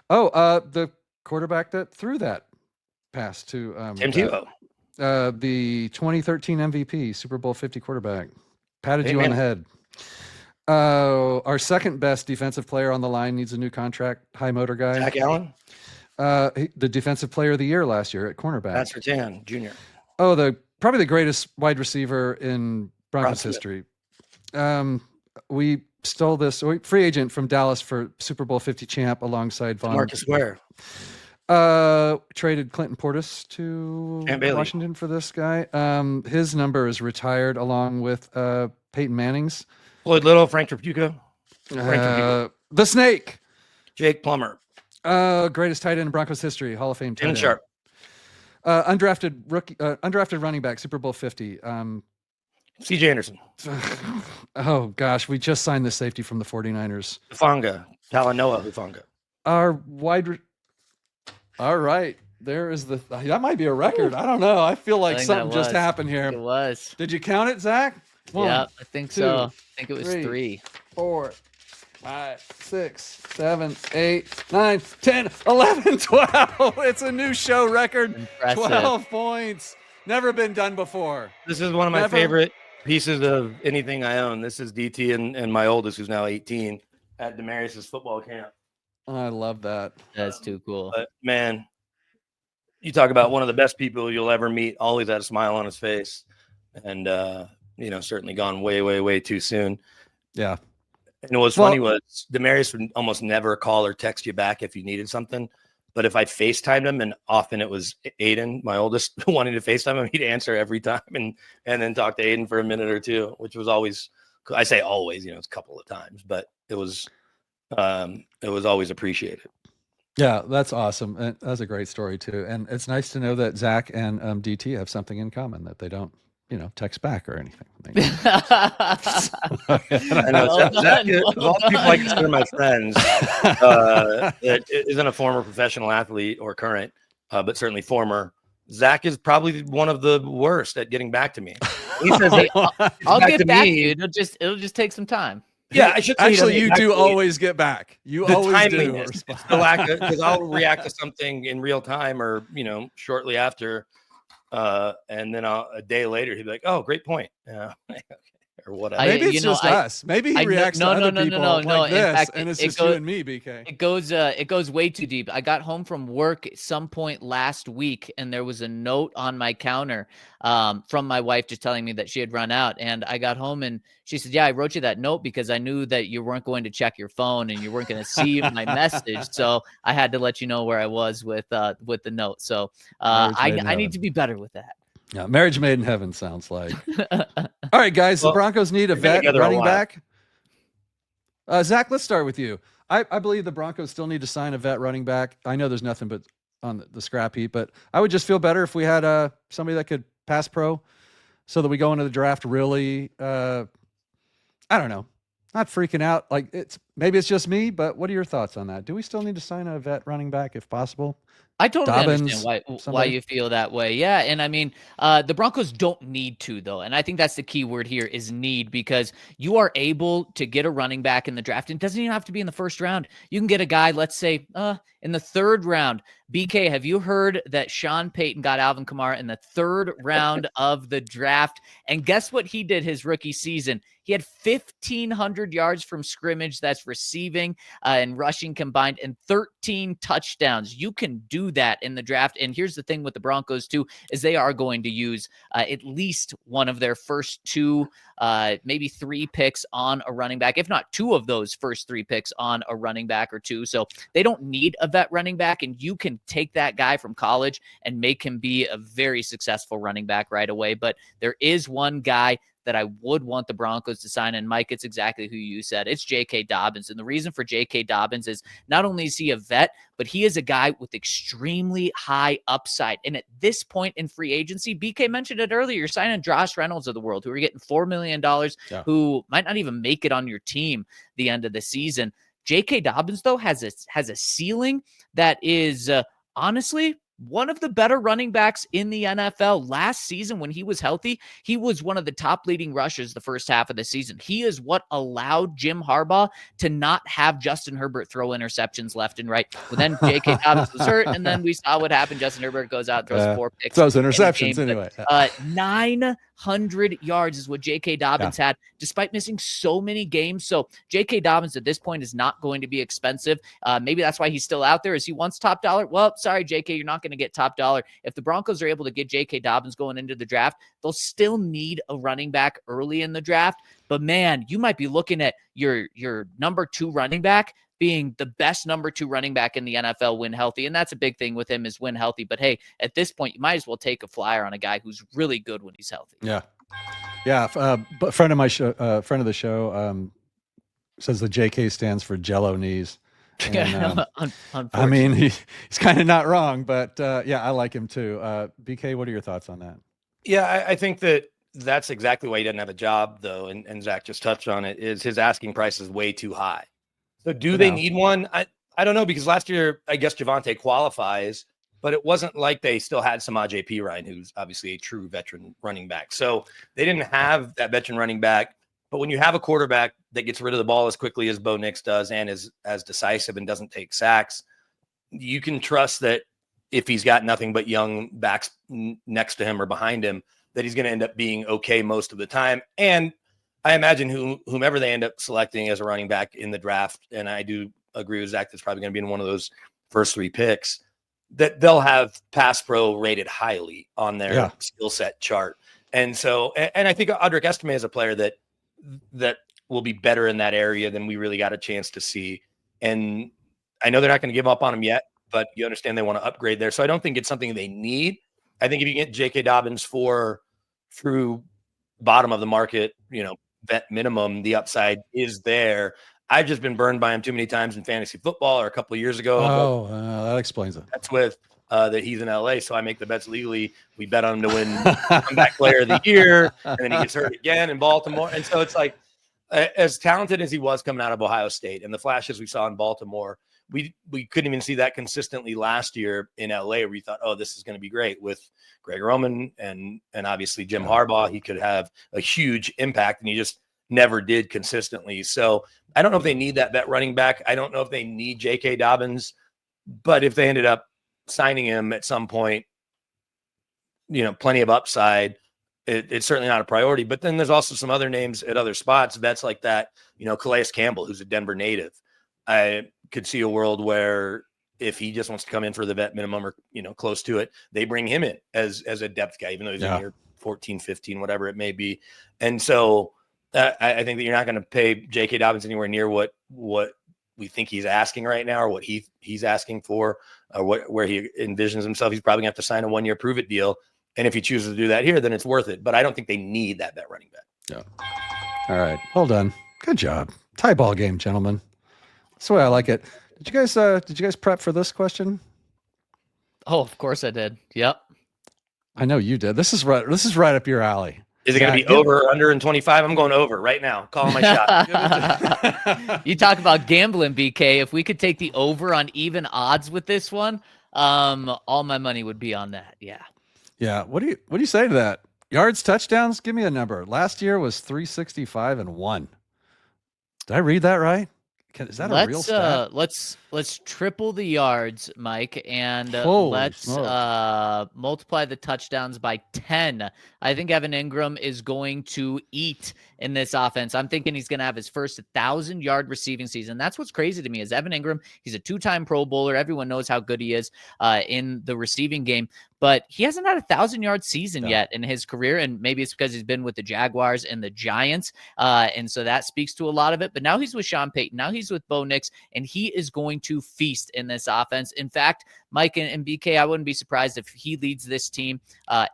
Oh, the quarterback that threw that pass to Tim Tebow. The 2013 MVP, Super Bowl 50 quarterback. Patted you on the head. Our second best defensive player on the line needs a new contract. High motor guy. Zach Allen. The defensive player of the year last year at cornerback. That's Sertan Jr. Oh, probably the greatest wide receiver in Broncos history. We stole this free agent from Dallas for Super Bowl 50 champ alongside Von Marcus Ware. Traded Clinton Portis to Bailey. Washington for this guy. His number is retired along with Peyton Manning's. Floyd Little, Frank Tripuccio. The Snake. Jake Plummer. Greatest tight end in Broncos history, Hall of Fame tight end. Sharp. Undrafted running back, Super Bowl 50. C.J. Anderson. Oh, gosh. We just signed the safety from the 49ers. Hufanga. Talanoa Hufanga. All right. There is that might be a record. I don't know. I feel like something just happened here. It was. Did you count it, Zach? Yeah, I think so. I think it was 3, 4, 5, 6, 7, 8, 9, 10, 11, 12. It's a new show record. Impressive. 12 points. Never been done before. This is one of my favorite pieces of anything I own. This is DT and my oldest, who's now 18, at Demarius's football camp. I love that. That's too cool. But man, you talk about one of the best people you'll ever meet. Always had a smile on his face, and certainly gone way, way, way too soon. Yeah. And what's funny was Demarius would almost never call or text you back if you needed something. But if I FaceTimed him, and often it was Aiden, my oldest, wanting to FaceTime him, he'd answer every time and then talk to Aiden for a minute or two, which was always, I say always, it's a couple of times, but it was always appreciated. Yeah, that's awesome. And that's a great story too. And it's nice to know that Zach and DT have something in common, that they don't, text back or anything. I know Zach, of all people I consider my friends, that isn't a former professional athlete or current, but certainly former. Zach is probably one of the worst at getting back to me. He says, I'll get back to you. It'll just take some time. Yeah, I should actually. You do always get back. You always do. It's the lack of, because I'll react to something in real time or shortly after, and then a day later he'd be like, "Oh, great point," or whatever. Maybe it's just us. Maybe he reacts to other people like this, fact, and it's just you and me, BK. It goes way too deep. I got home from work at some point last week, and there was a note on my counter from my wife just telling me that she had run out. And I got home and she said, "Yeah, I wrote you that note because I knew that you weren't going to check your phone and you weren't going to see my message. So I had to let you know where I was with the note. So I need to be better with that." Yeah, marriage made in heaven sounds like. All right, guys, the Broncos need a vet running back. Zach, let's start with you. I believe the Broncos still need to sign a vet running back. I know there's nothing but on the scrap heap, but I would just feel better if we had somebody that could pass pro so that we go into the draft really, I don't know, not freaking out. Like maybe it's just me, but what are your thoughts on that? Do we still need to sign a vet running back if possible? I totally understand why you feel that way. Yeah. And I mean, the Broncos don't need to, though. And I think that's the key word here is need, because you are able to get a running back in the draft. And it doesn't even have to be in the first round. You can get a guy, let's say, in the third round. BK, have you heard that Sean Payton got Alvin Kamara in the third round of the draft? And guess what he did his rookie season? He had 1,500 yards from scrimmage, that's receiving and rushing combined, and 13 touchdowns. You can do that in the draft. And here's the thing with the Broncos, too, is they are going to use at least one of their first 2, maybe 3 picks on a running back, if not 2 of those first 3 picks on a running back or 2. So they don't need a vet running back, and you can take that guy from college and make him be a very successful running back right away. But there is one guy that I would want the Broncos to sign. And Mike, it's exactly who you said. It's J.K. Dobbins. And the reason for J.K. Dobbins is not only is he a vet, but he is a guy with extremely high upside. And at this point in free agency, BK mentioned it earlier, you're signing Josh Reynolds of the world, who are getting $4 million, who might not even make it on your team the end of the season. J.K. Dobbins, though, has a ceiling that is honestly one of the better running backs in the NFL. Last season, when he was healthy, he was one of the top leading rushers the first half of the season. He is what allowed Jim Harbaugh to not have Justin Herbert throw interceptions left and right. Well, then J.K. Dobbins was hurt, and then we saw what happened. Justin Herbert goes out, throws 4 picks. Throws interceptions anyway. 900 yards is what J.K. Dobbins had, despite missing so many games. So J.K. Dobbins at this point is not going to be expensive. Maybe that's why he's still out there. Is he wants top dollar? Well, sorry, J.K., you're not going to get top dollar. If the Broncos are able to get J.K. Dobbins going into the draft, they'll still need a running back early in the draft. But man, you might be looking at your number 2 running back being the best number 2 running back in the NFL when healthy. And that's a big thing with him, is when healthy. But hey, at this point, you might as well take a flyer on a guy who's really good when he's healthy. Yeah. But friend of the show says the JK stands for Jello knees. And, I mean, he's kind of not wrong, but I like him too. BK, what are your thoughts on that? Yeah, I think that's exactly why he doesn't have a job, though. And Zach just touched on it, is his asking price is way too high. So do they need one? I don't know, because last year, I guess Javonte qualifies, but it wasn't like they still had Samaje Perine, who's obviously a true veteran running back. So they didn't have that veteran running back. But when you have a quarterback that gets rid of the ball as quickly as Bo Nix does and is as decisive and doesn't take sacks, you can trust that if he's got nothing but young backs next to him or behind him, that he's going to end up being okay most of the time. And I imagine whomever they end up selecting as a running back in the draft, and I do agree with Zach, that's probably going to be in one of those first 3 picks, that they'll have pass pro rated highly on their skill set chart. And so, and I think Audric Estime is a player that will be better in that area than we really got a chance to see. And I know they're not going to give up on him yet, but you understand they want to upgrade there. So I don't think it's something they need. I think if you get J.K. Dobbins for through bottom of the market, vet minimum, the upside is there. I've just been burned by him too many times in fantasy football, or a couple of years ago. That explains it. That's with that he's in LA, so I make the bets legally. We bet on him to win comeback player of the year, and then he gets hurt again in Baltimore. And so it's like, as talented as he was coming out of Ohio State and the flashes we saw in Baltimore, we couldn't even see that consistently last year in LA, where we thought, oh, this is going to be great with Greg Roman and obviously Jim Harbaugh. He could have a huge impact, and he just never did consistently. So I don't know if they need that vet running back. I don't know if they need J.K. Dobbins, but if they ended up signing him at some point, plenty of upside, it's certainly not a priority. But then there's also some other names at other spots, vets like that, Calais Campbell, who's a Denver native. I could see a world where if he just wants to come in for the vet minimum or, close to it, they bring him in as a depth guy, even though he's in year 14, 15, whatever it may be. And so I think that you're not going to pay J.K. Dobbins anywhere near what we think he's asking right now, or what he's asking for, or where he envisions himself. He's probably going to have to sign a 1-year prove it deal. And if he chooses to do that here, then it's worth it. But I don't think they need that vet running back. Yeah. All right. Well done. Good job. Tie ball game, gentlemen. That's the way I like it. Did you guys prep for this question? Oh, of course I did. Yep. I know you did. This is right up your alley. Is it going to be over or under in 25? I'm going over right now. Calling my shot. You talk about gambling, BK. If we could take the over on even odds with this one, all my money would be on that. Yeah. Yeah. What do you say to that? Yards, touchdowns? Give me a number. Last year was 365-1. Did I read that right? Is that a real stat? Let's triple the yards, Mike, and let's multiply the touchdowns by 10. I think Evan Ingram is going to eat in this offense. I'm thinking he's going to have his first 1,000-yard receiving season. That's what's crazy to me is Evan Ingram. He's a 2-time Pro Bowler. Everyone knows how good he is in the receiving game. but he hasn't had 1,000-yard season yet in his career. And maybe it's because he's been with the Jaguars and the Giants. And so that speaks to a lot of it. But now he's with Sean Payton. Now he's with Bo Nix, and he is going to feast in this offense. In fact, Mike and BK, I wouldn't be surprised if he leads this team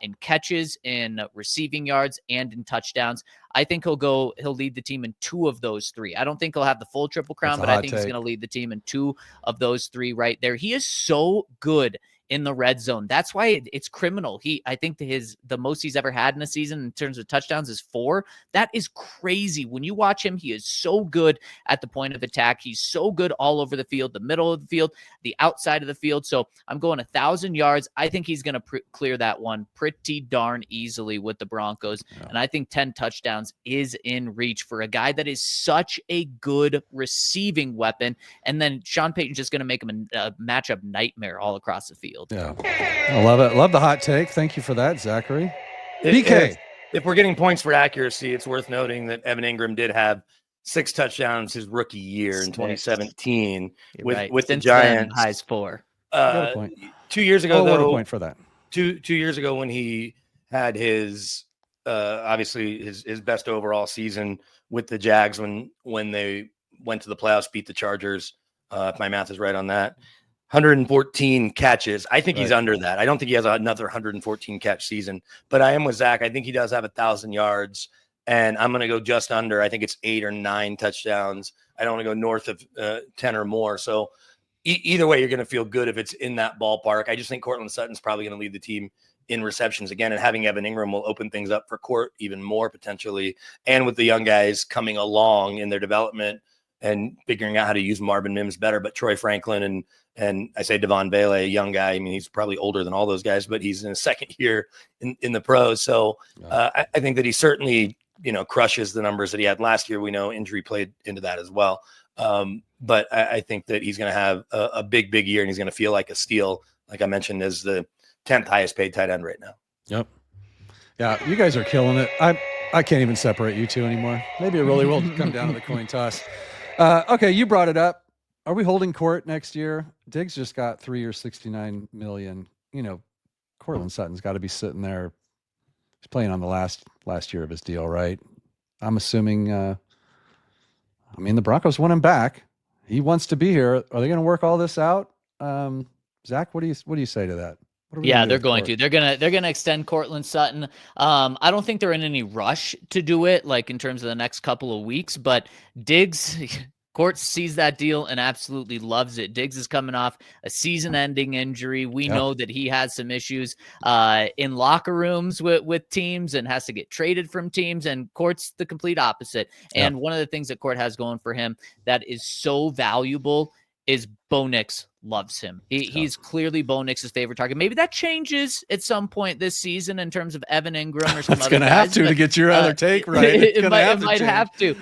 in catches, in receiving yards, and in touchdowns. I think he'll lead the team in 2 of those 3. I don't think he'll have the full Triple Crown, but I think he's going to lead the team in 2 of those 3 right there. He is so good in the red zone. That's why it's criminal. I think the most he's ever had in a season in terms of touchdowns is 4. That is crazy. When you watch him, he is so good at the point of attack. He's so good all over the field, the middle of the field, the outside of the field. So I'm going 1,000 yards. I think he's going to clear that one pretty darn easily with the Broncos. Yeah. And I think 10 touchdowns is in reach for a guy that is such a good receiving weapon. And then Sean Payton's just going to make him a matchup nightmare all across the field. Yeah, I love it. Love the hot take. Thank you for that, Zachary. BK. If we're getting points for accuracy, it's worth noting that Evan Ingram did have 6 touchdowns his rookie year in 2017 with the Giants. Highs 4. 2 years ago, though, a point for that. 2 years ago when he had his obviously his best overall season with the Jags when they went to the playoffs, beat the Chargers. If my math is right on that. 114 catches. I think he's under that. I don't think he has another 114 catch season, but I am with Zach. I think he does have 1,000 yards, and I'm going to go just under. I think it's 8 or 9 touchdowns. I don't want to go north of 10 or more. So either way, you're going to feel good if it's in that ballpark. I just think Courtland Sutton's probably going to lead the team in receptions again, and having Evan Ingram will open things up for Court even more potentially. And with the young guys coming along in their development and figuring out how to use Marvin Mims better, but Troy Franklin and I say Devon Bailey, a young guy. I mean, he's probably older than all those guys, but he's in his second year in the pros. So I think that he certainly, crushes the numbers that he had last year. We know injury played into that as well. But I think that he's going to have a big year, and he's going to feel like a steal, like I mentioned, as the 10th highest paid tight end right now. Yep. Yeah, you guys are killing it. I can't even separate you two anymore. Maybe it really will come down to the coin toss. Okay, you brought it up. Are we holding Court next year? Diggs just got 3 years, $69 million. Courtland Sutton's got to be sitting there. He's playing on the last year of his deal, right? I'm assuming. The Broncos want him back. He wants to be here. Are they going to work all this out? Zach, what do you say to that? Yeah, they're going to. They're gonna extend Courtland Sutton. I don't think they're in any rush to do it, like in terms of the next couple of weeks. But Diggs. Court sees that deal and absolutely loves it. Diggs is coming off a season-ending injury. We know that he has some issues in locker rooms with teams and has to get traded from teams, and Court's the complete opposite. And one of the things that Court has going for him that is so valuable is Bo Nix loves him. He's clearly Bo Nix's favorite target. Maybe that changes at some point this season in terms of Evan Ingram or some other guys. It's going to have to get your other take right. It might have to.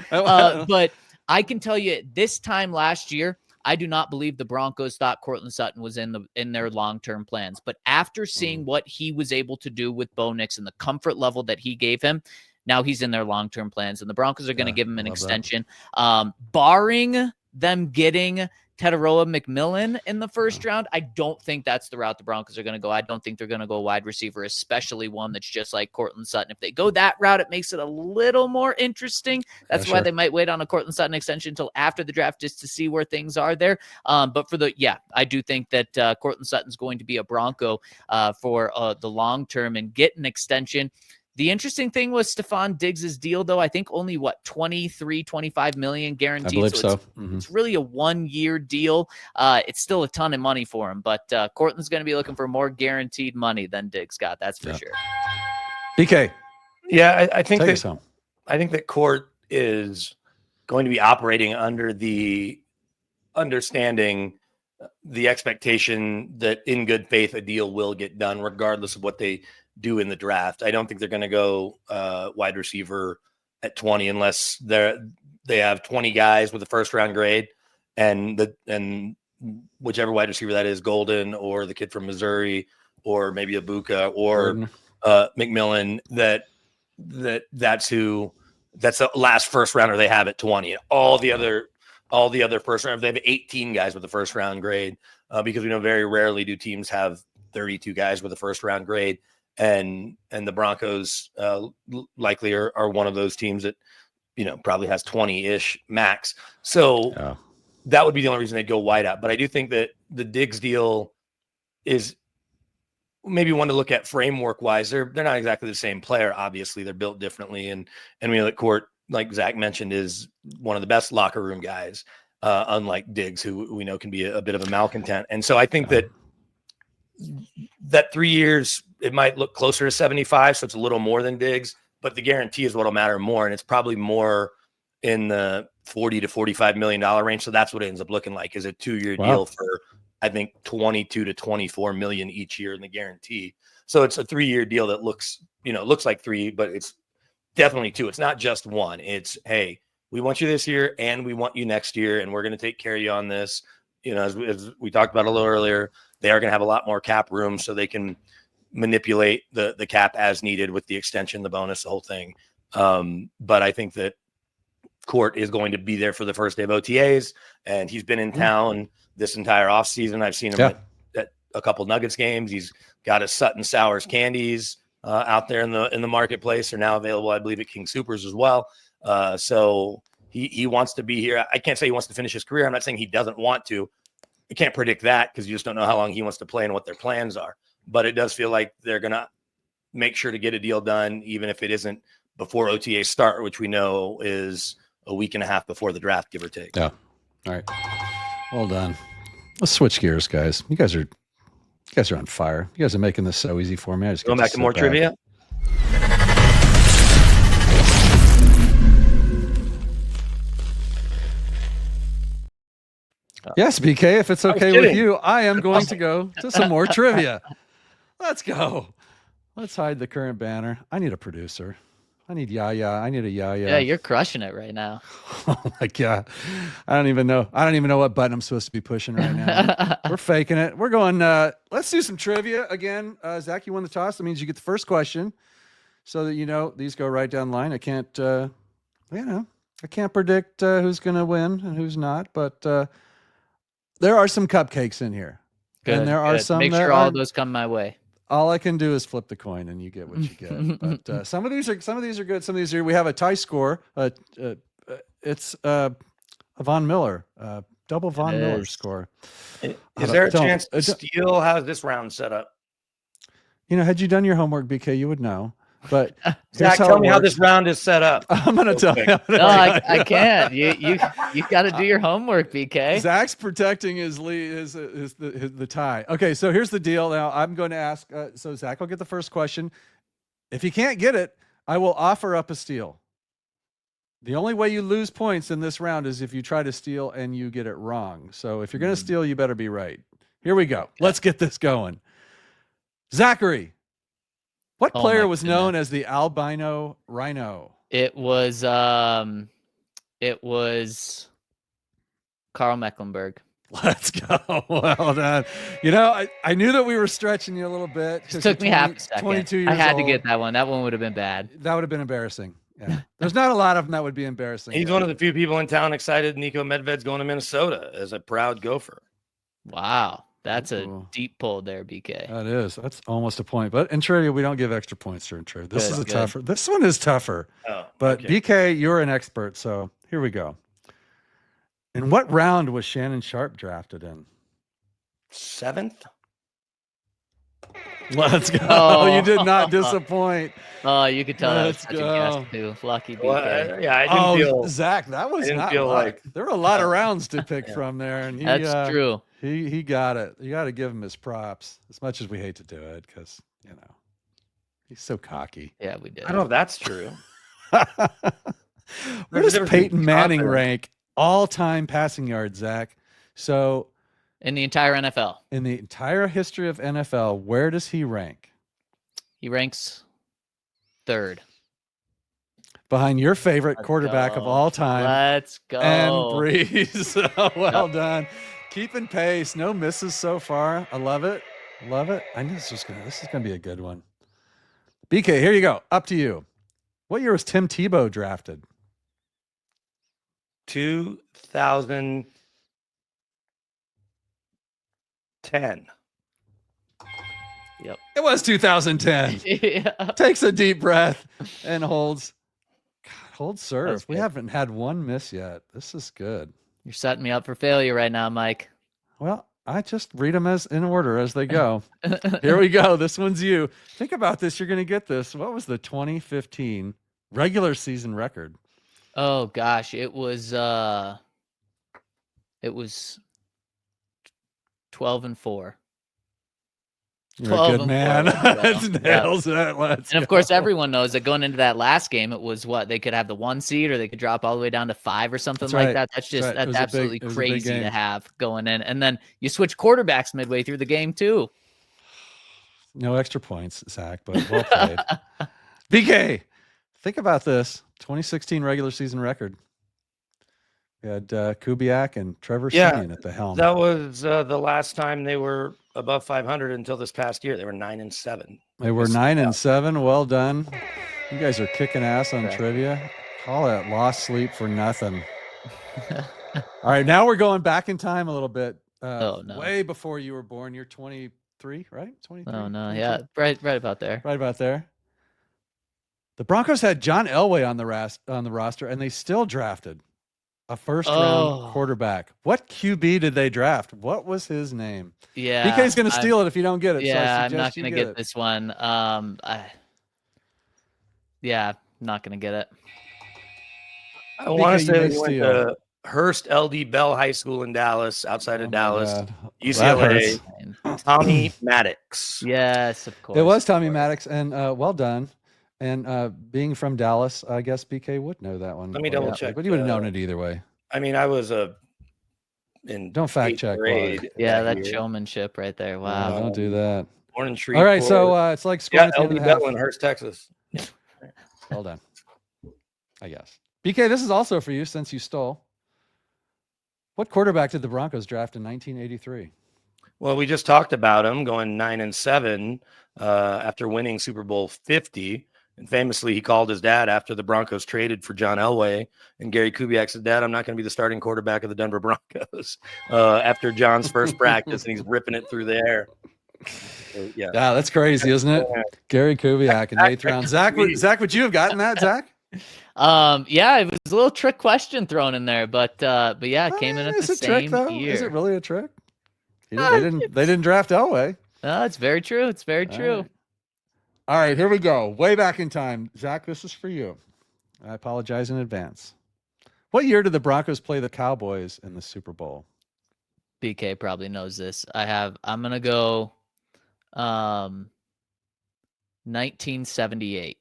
But I can tell you this time last year, I do not believe the Broncos thought Courtland Sutton was in their long-term plans. But after seeing what he was able to do with Bo Nix and the comfort level that he gave him, now he's in their long-term plans. And the Broncos are going to give him an extension. Barring them getting Tetaroa McMillan in the first round, I don't think that's the route the Broncos are going to go. I don't think they're going to go wide receiver, especially one that's just like Courtland Sutton. If they go that route, it makes it a little more interesting. That's why they might wait on a Courtland Sutton extension until after the draft just to see where things are there. But I do think that Courtland Sutton's going to be a Bronco for the long term and get an extension. The interesting thing was Stephon Diggs' deal, though. I think only 25 million guaranteed. I believe so. It's really a 1-year deal. It's still a ton of money for him, but Courtland's going to be looking for more guaranteed money than Diggs got. That's for sure. BK. Yeah, I think that Court is going to be operating under the understanding, the expectation that in good faith a deal will get done, regardless of what they do in the draft. I don't think they're going to go wide receiver at 20 unless they have 20 guys with a first round grade, and whichever wide receiver that is, Golden or the kid from Missouri or maybe Ibuka or McMillan, that's the last first rounder they have at 20. All the other first round, they have 18 guys with a first round grade because we know very rarely do teams have 32 guys with a first round grade. And the Broncos likely are one of those teams that, probably has 20-ish max. So that would be the only reason they'd go wide out. But I do think that the Diggs deal is maybe one to look at framework wise. They're not exactly the same player. Obviously, they're built differently. And we know that Court, like Zach mentioned, is one of the best locker room guys, unlike Diggs, who we know can be a bit of a malcontent. And so I think that 3 years, it might look closer to 75. So it's a little more than Diggs, but the guarantee is what'll matter more. And it's probably more in the $40 to $45 million range. So that's what it ends up looking like, is a 2-year deal for, I think, 22 to 24 million each year in the guarantee. So it's a 3-year deal that looks like 3, but it's definitely 2. It's not just 1. It's, hey, we want you this year and we want you next year, and we're going to take care of you on this. As we talked about a little earlier, they are going to have a lot more cap room, so they can manipulate the cap as needed with the extension, the bonus, the whole thing. But I think that Court is going to be there for the first day of OTAs, and he's been in town this entire offseason. I've seen him at a couple Nuggets games. He's got his Sutton Sours candies out there in the marketplace. They're now available, I believe, at King Soopers as well. So he wants to be here. I can't say he wants to finish his career. I'm not saying he doesn't want to. I can't predict that because you just don't know how long he wants to play and what their plans are. But it does feel like they're going to make sure to get a deal done, even if it isn't before OTAs start, which we know is a week and a half before the draft, give or take. Yeah. All right. Well done. Let's switch gears, guys. You guys are on fire. You guys are making this so easy for me. I just going back to more trivia. Yes, BK, if it's okay with you, I am going to go to some more trivia. Let's go. Let's hide the current banner. I need a producer. I need Yaya. I need a Yaya. Yeah, you're crushing it right now. Oh my God. I don't even know what button I'm supposed to be pushing right now. We're faking it. We're going, let's do some trivia again. Zach, you won the toss. That means you get the first question so that, these go right down the line. I can't, I can't predict who's going to win and who's not, but there are some cupcakes in here. Good, and there are some. Make sure all those come my way. All I can do is flip the coin and you get what you get. But some of these are good. Some of these are, we have a tie score. It's a Von Miller, double Von Miller score. Is there a chance Steele has this round set up? Had you done your homework, BK, you would know. But Zach, tell me how this round is set up. I'm going to tell you. No, I can't. You got to do your homework, BK. Zach's protecting his lead, the tie. Okay, so here's the deal. Now I'm going to ask. So Zach will get the first question. If he can't get it, I will offer up a steal. The only way you lose points in this round is if you try to steal and you get it wrong. So if you're going to steal, you better be right. Here we go. Let's get this going. Zachary. What player was known as the albino rhino? It was Carl Mecklenburg. Let's go. Well done. I knew that we were stretching you a little bit. It took me half a second. 22 years I had old. to get that one. That one would have been bad. That would have been embarrassing. Yeah. There's not a lot of them that would be embarrassing. He's one of the few people in town excited Nico Medved's going to Minnesota as a proud Gopher. Wow. That's a deep pull there, BK. That is. That's almost a point. But in trivia, we don't give extra points during trivia. This is tougher. This one is tougher. Oh, but BK, you're an expert, so here we go. In what round was Shannon Sharp drafted in? 7th. Let's go. Oh, you did not disappoint. Oh, you could tell that was such a guess too. Lucky BK. Well, yeah, I didn't feel Zach, that was not like there were a lot of rounds to pick from there, and that's true. He got it. You got to give him his props, as much as we hate to do it, because he's so cocky. Yeah, we did. I don't know if that's true. Where does Peyton Manning rank all-time passing yards, Zach? So in the entire NFL. In the entire history of NFL, where does he rank? He ranks 3rd. Behind your favorite quarterback of all time. Let's go. And Breeze. Well done. Keeping pace. No misses so far. I love it. Love it. I knew this is gonna be a good one. BK, here you go. Up to you. What year was Tim Tebow drafted? 2010. Yep. It was 2010. Yeah. Takes a deep breath and holds. God, hold serve. That's We good. haven't had one miss yet. This is good. You're setting me up for failure right now, Mike. Well, I just read them as in order as they go. Here we go. This one's you. Think about this. You're going to get this. What was the 2015 regular season record? Oh gosh, it was 12-4. You're a good 12-4. man. Let's go. Nails it. Let's And of course, go. everyone knows that going into that last game, it was what they could have the 1 seed, or they could drop all the way down to 5 or something That's like right. that. That's just right. It was that's a absolutely big- it was a big crazy to game. have going in. And then you switch quarterbacks midway through the game too. No extra points, Zach, but well played. BK, think about this 2016 regular season record. We had Kubiak and Trevor Siemian at the helm. That was the last time they were above 500 until this past year. They were 9-7. They were 9-7. Well done. You guys are kicking ass on trivia. Call it lost sleep for nothing. All right, now we're going back in time a little bit. Oh, no. Way before you were born. You're 23, right? 23. Oh no, 22? yeah, right about there. Right about there. The Broncos had John Elway on the roster, and they still drafted a first-round quarterback. What QB did they draft? What was his name? Yeah, BK's going to steal it if you don't get it. Yeah, so I I'm not suggest you gonna get this one. Yeah, not gonna get it. I want to you say may they went steal. to Hearst LD Bell High School in Dallas, outside of Oh my Dallas. God. UCLA. That Tommy Maddox. Yes, of course. It was Tommy Maddox, and well done. And being from Dallas, I guess BK would know that one. Let me double check, But you would have known it either way. I mean, I was in Don't fact 8th check. grade Yeah, that year. showmanship right there. No, Wow. don't do that. Born in Shreveport. All right, so it's like scoring yeah, at the end LD of the half. Bell in Hearst, Texas. Well done. I guess. BK, this is also for you since you stole. What quarterback did the Broncos draft in 1983? Well, we just talked about him going 9-7 after winning Super Bowl 50. And famously, he called his dad after the Broncos traded for John Elway. And Gary Kubiak said, "Dad, I'm not going to be the starting quarterback of the Denver Broncos." After John's first practice, and he's ripping it through the air. So, yeah, that's crazy, isn't it? Gary Kubiak in the 8th round. Zach, would you have gotten that, Zach? Yeah, it was a little trick question thrown in there, but yeah, it came in at Is the it trick, same though? year. Is it really a trick? They didn't draft Elway. No, it's very true. It's very true. All right, here we go. Way back in time. Zach, this is for you. I apologize in advance. What year did the Broncos play the Cowboys in the Super Bowl? BK probably knows this. I'm going to go 1978.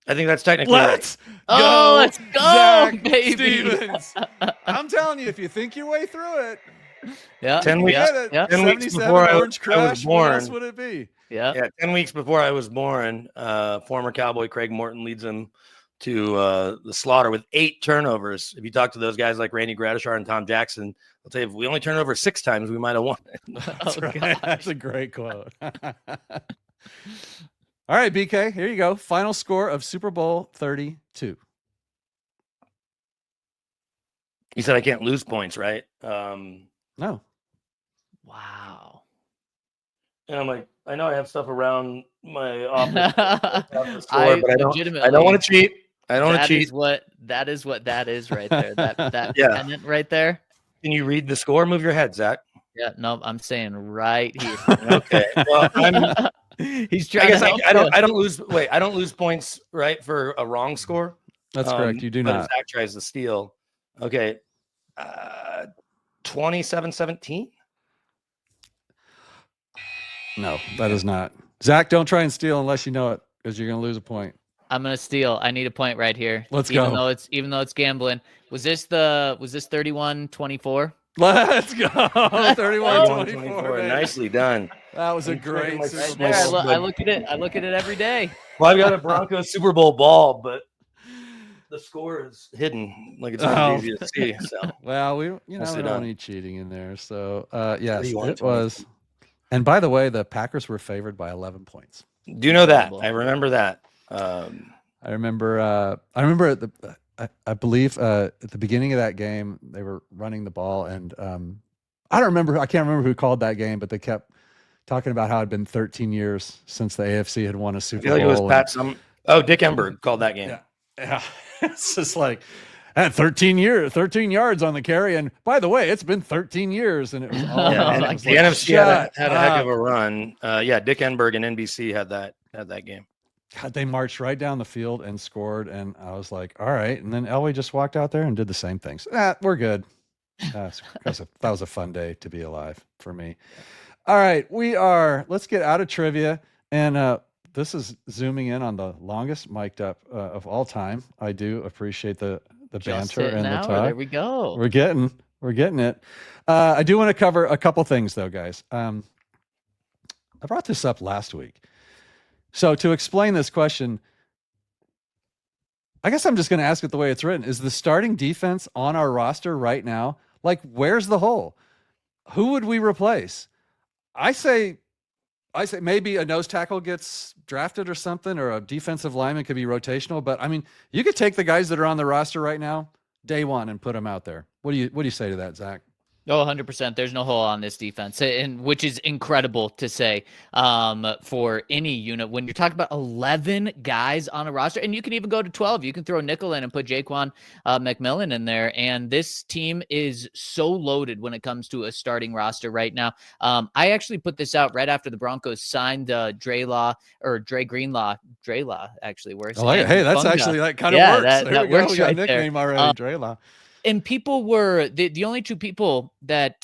I think that's technically Let's right. go. Let's go, Zach baby. Stevens. I'm telling you, if you think your way through it, Yeah. 10 weeks. Yeah. 10 weeks 77 before I Orange was Crush. What born. else would it be? Yeah. Yeah, 10 weeks before I was born, former Cowboy Craig Morton leads them to the slaughter with 8 turnovers. If you talk to those guys like Randy Gradishar and Tom Jackson, they'll tell you if we only turned over 6 times, we might have won it. That's Oh, right. gosh. That's a great quote. All right, BK, here you go. Final score of Super Bowl 32. You said I can't lose points, right? No. Wow. And I'm like, I know I have stuff around my office, I but I don't legitimately want to cheat. I don't want to cheat. That is what that is right there. That Yeah. pennant right there. Can you read the score? Move your head, Zach. Yeah, no, I'm saying right here. Okay. Well, He's I trying guess to help I don't lose. Wait, I don't lose points, right, for a wrong score. That's correct. You do but not. if Zach tries to steal. Okay. 27-17. No, that is not. Zach, don't try and steal unless you know it, because you're going to lose a point. I'm gonna steal. I need a point right here. Let's even go. Even though it's gambling. Was this 31-24? Let's go. 31-24. Nicely done. That was a I'm great my- Super Right there. Bowl. I look at it. I look at it every day. Well, I've got a Broncos Super Bowl ball, but the score is hidden, like it's not easy to see. So Well, we Nicely don't done. need cheating in there. So, yes, 31, it was. And by the way, the Packers were favored by 11 points. do you know that? I remember that. I remember at the I believe at the beginning of that game they were running the ball, and I can't remember who called that game, but they kept talking about how it'd been 13 years since the AFC had won a Super I feel Bowl. like it was Dick Enberg called that game. Yeah. It's just like, 13 yards on the carry. And by the way, it's been 13 years. And it was all the NFC had a heck of a run. Dick Enberg and NBC had that game. God, they marched right down the field and scored. And I was like, all right. And then Elway just walked out there and did the same things. We're good. That was a fun day to be alive for me. All right. Let's get out of trivia. And this is zooming in on the longest mic'd up of all time. I do appreciate the banter and the talk. There we go. We're getting it. I do want to cover a couple things though, guys. I brought this up last week. So to explain this question, I guess I'm just going to ask it the way it's written. Is the starting defense on our roster right now? Like, where's the hole? Who would we replace? I say maybe a nose tackle gets drafted or something, or a defensive lineman could be rotational. But I mean, you could take the guys that are on the roster right now, day one, and put them out there. What do you say to that, Zach? Oh, 100%. There's no hole on this defense, and which is incredible to say for any unit. When you're talking about 11 guys on a roster, and you can even go to 12. You can throw a nickel in and put Jaquan McMillan in there, and this team is so loaded when it comes to a starting roster right now. I actually put this out right after the Broncos signed Dre Greenlaw, actually works. Oh, hey, that's actually that kind of works. That works. We got right a nickname there. already, Drelaw. And people were the only two people that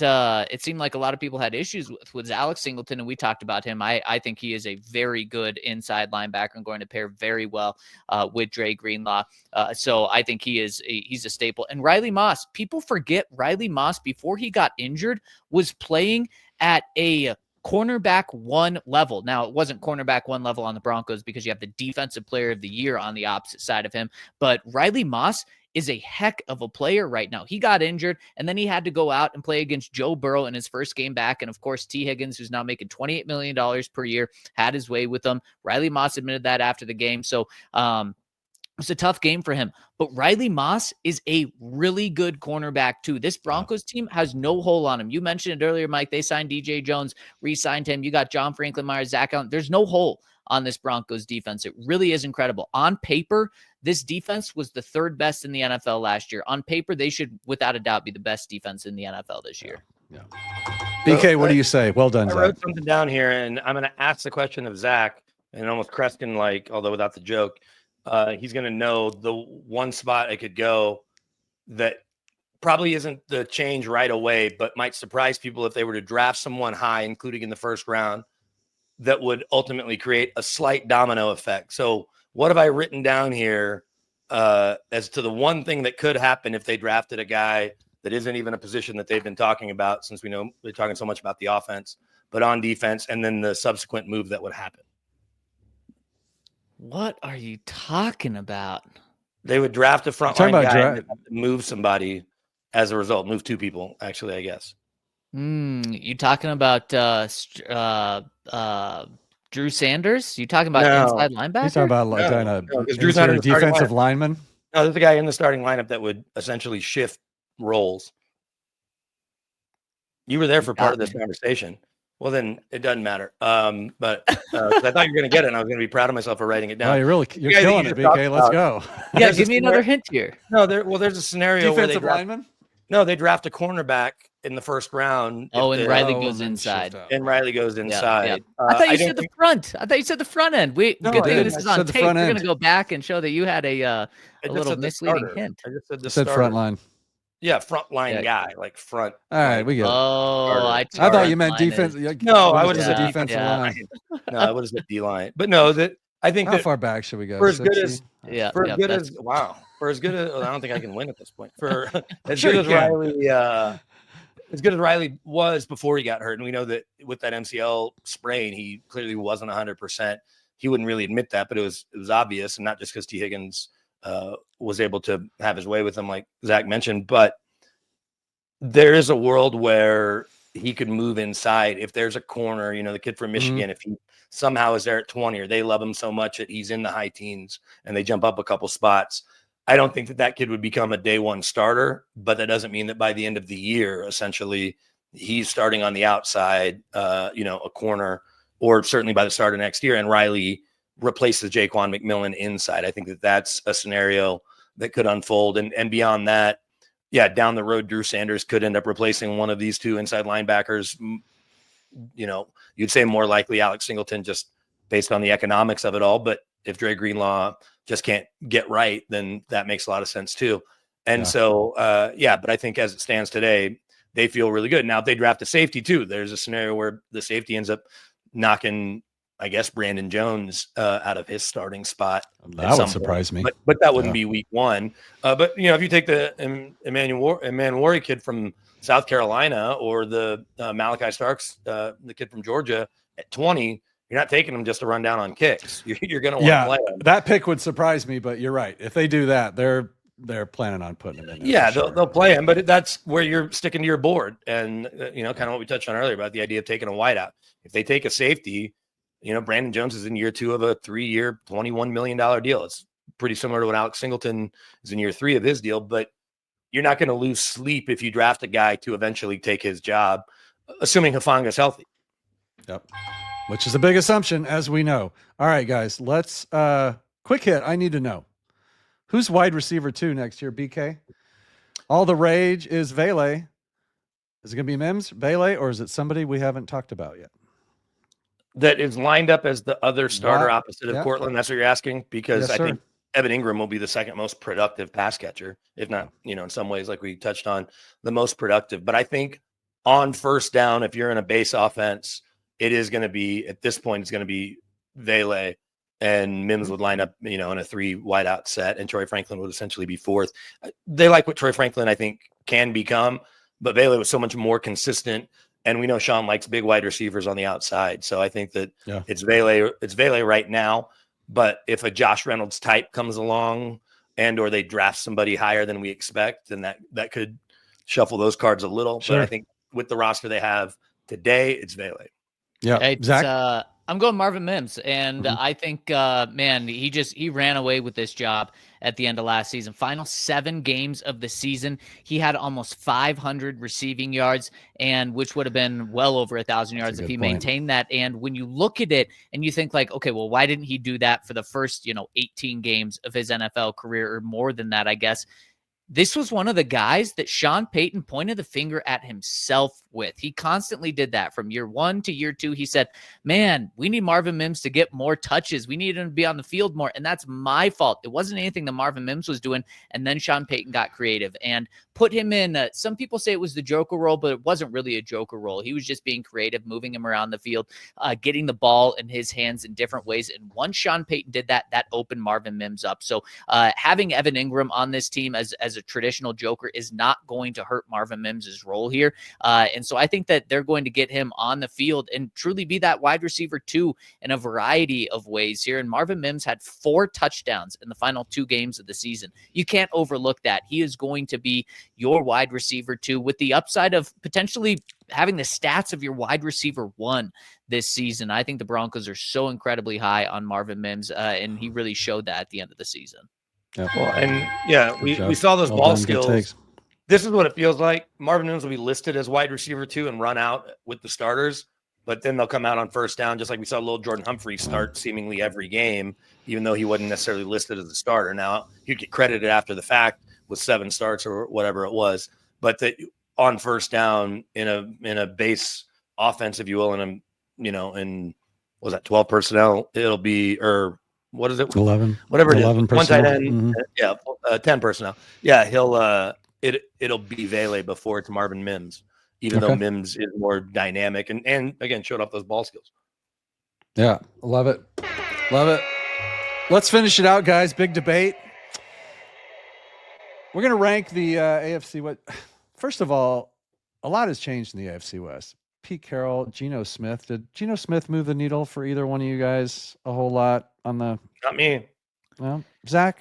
it seemed like a lot of people had issues with was Alex Singleton, and we talked about him. I think he is a very good inside linebacker and going to pair very well with Dre Greenlaw. So I think he's a staple. And Riley Moss, people forget Riley Moss before he got injured was playing at a cornerback one level. Now, it wasn't cornerback one level on the Broncos because you have the defensive player of the year on the opposite side of him. But Riley Moss is a heck of a player right now. He got injured, and then he had to go out and play against Joe Burrow in his first game back. And, of course, T. Higgins, who's now making $28 million per year, had his way with him. Riley Moss admitted that after the game. So it's a tough game for him. But Riley Moss is a really good cornerback, too. This Broncos team has no hole on him. You mentioned it earlier, Mike. They signed DJ Jones, re-signed him. You got John Franklin Myers, Zach Allen. There's no hole on this Broncos defense. It really is incredible. On paper, this defense was the third best in the NFL last year. On paper, they should, without a doubt, be the best defense in the NFL this year. Yeah. BK, what do you say? Well done, Zach. I wrote something down here, and I'm going to ask the question of Zach, and almost Kreskin, although without the joke, he's going to know the one spot I could go that probably isn't the change right away, but might surprise people if they were to draft someone high, including in the first round, that would ultimately create a slight domino effect. So what have I written down here as to the one thing that could happen if they drafted a guy that isn't even a position that they've been talking about, since we know they're talking so much about the offense, but on defense, and then the subsequent move that would happen? What are you talking about? They would draft a frontline guy and move somebody as a result. Move two people, actually, I guess. You talking about Drew Sanders? You talking about inside linebacker? He's talking about Drew's not a defensive lineman. No, there's a guy in the starting lineup that would essentially shift roles. You were there for part of this conversation. Well, then it doesn't matter. But I thought you were going to get it, and I was going to be proud of myself for writing it down. Oh, you're killing it, BK. Let's go. Yeah, give me another hint here. No, there's a scenario where defensive lineman. No, they draft a cornerback in the first round. Oh, and Riley goes inside. And Riley goes inside. Yeah. I thought you said the front. I thought you said the front end. Good thing this is on tape. We're going to go back and show that you had a little misleading hint. I just said the said front line. Yeah, front line guy, like front. All right, we get it. Oh, I thought you meant defense. No, I would have said defensive line. No, I would have said D line. But no, I think how far back should we go? For as good as for as good as I don't think I can win at this point. For as good as Riley, as good as Riley was before he got hurt, and we know that with that MCL sprain, he clearly wasn't 100%. He wouldn't really admit that, but it was obvious, and not just because T. Higgins was able to have his way with him, like Zach mentioned, but there is a world where he could move inside. If there's a corner, the kid from Michigan, if he somehow is there at 20, or they love him so much that he's in the high teens and they jump up a couple spots, I don't think that kid would become a day one starter, but that doesn't mean that by the end of the year, essentially, he's starting on the outside, a corner, or certainly by the start of next year, and Riley replaces Jaquan McMillan inside. I think that that's a scenario that could unfold. And beyond that, down the road, Drew Sanders could end up replacing one of these two inside linebackers. You'd say more likely Alex Singleton, just based on the economics of it all. But if Dre Greenlaw just can't get right, then that makes a lot of sense too. And but I think as it stands today, they feel really good. Now, if they draft a safety too, there's a scenario where the safety ends up knocking, I guess, Brandon Jones out of his starting spot. That would surprise me. But that wouldn't be week one. But if you take the Emmanuel kid from South Carolina, or the Malachi Starks, the kid from Georgia at 20, you're not taking them just to run down on kicks. You're going to want to play them. That pick would surprise me, but you're right. If they do that, they're planning on putting him in there. Yeah, they'll play him, but that's where you're sticking to your board. And, kind of what we touched on earlier about the idea of taking a wideout. If they take a safety, Brandon Jones is in year 2 of a 3-year, $21 million deal. It's pretty similar to what Alex Singleton is in year 3 of his deal, but you're not going to lose sleep if you draft a guy to eventually take his job, assuming Hufanga's healthy. Yep. Which is a big assumption, as we know. All right, guys, let's quick hit. I need to know who's wide receiver 2 next year. BK, all the rage is Vele. Is it going to be Mims, Vele, or is it somebody we haven't talked about yet? That is lined up as the other starter opposite of Cortland. That's what you're asking, because I think Evan Ingram will be the second most productive pass catcher, if not, in some ways, like we touched on, the most productive. But I think on first down, if you're in a base offense, it is going to be, at this point, it's going to be Vele, and Mims would line up, in a 3 wideout set, and Troy Franklin would essentially be 4th. They like what Troy Franklin, I think, can become, but Vele was so much more consistent. And we know Sean likes big wide receivers on the outside. So I think that it's Vele right now. But if a Josh Reynolds type comes along, or they draft somebody higher than we expect, then that could shuffle those cards a little. Sure. But I think with the roster they have today, it's Vele. Yeah, Zach? I'm going Marvin Mims, and I think, he ran away with this job at the end of last season. Final 7 games of the season, he had almost 500 receiving yards, and which would have been well over 1,000 yards if he maintained that. And when you look at it and you think like, okay, well, why didn't he do that for the first, 18 games of his NFL career, or more than that, I guess? This was one of the guys that Sean Payton pointed the finger at himself with. He constantly did that from year 1 to year 2. He said, man, we need Marvin Mims to get more touches. We need him to be on the field more. And that's my fault. It wasn't anything that Marvin Mims was doing. And then Sean Payton got creative and put him in. Some people say it was the Joker role, but it wasn't really a Joker role. He was just being creative, moving him around the field, getting the ball in his hands in different ways. And once Sean Payton did that, that opened Marvin Mims up. So having Evan Ingram on this team as a traditional Joker is not going to hurt Marvin Mims' role here. And so I think that they're going to get him on the field and truly be that wide receiver 2 in a variety of ways here. And Marvin Mims had 4 touchdowns in the final 2 games of the season. You can't overlook that. He is going to be your wide receiver 2 with the upside of potentially having the stats of your wide receiver 1 this season. I think the Broncos are so incredibly high on Marvin Mims, and he really showed that at the end of the season. Yeah. Well, and we saw those ball skills. This is what it feels like. Marvin Mims will be listed as wide receiver 2 and run out with the starters, but then they'll come out on first down, just like we saw little Jordan Humphrey start seemingly every game, even though he wasn't necessarily listed as a starter. Now, he'd get credited after the fact with 7 starts or whatever it was, but that on first down in a base offense, if you will, in was that 12 personnel? It'll be, or what is it? 11, whatever it is. 11 personnel. One tight end, 10 personnel. Yeah, it'll be Vele before it's Marvin Mims, even though Mims is more dynamic and again showed off those ball skills. Yeah, love it. Let's finish it out, guys. Big debate. We're gonna rank the AFC West. First of all, a lot has changed in the AFC West. Pete Carroll, Geno Smith. Did Geno Smith move the needle for either one of you guys a whole lot on the? Not me. Well, Zach.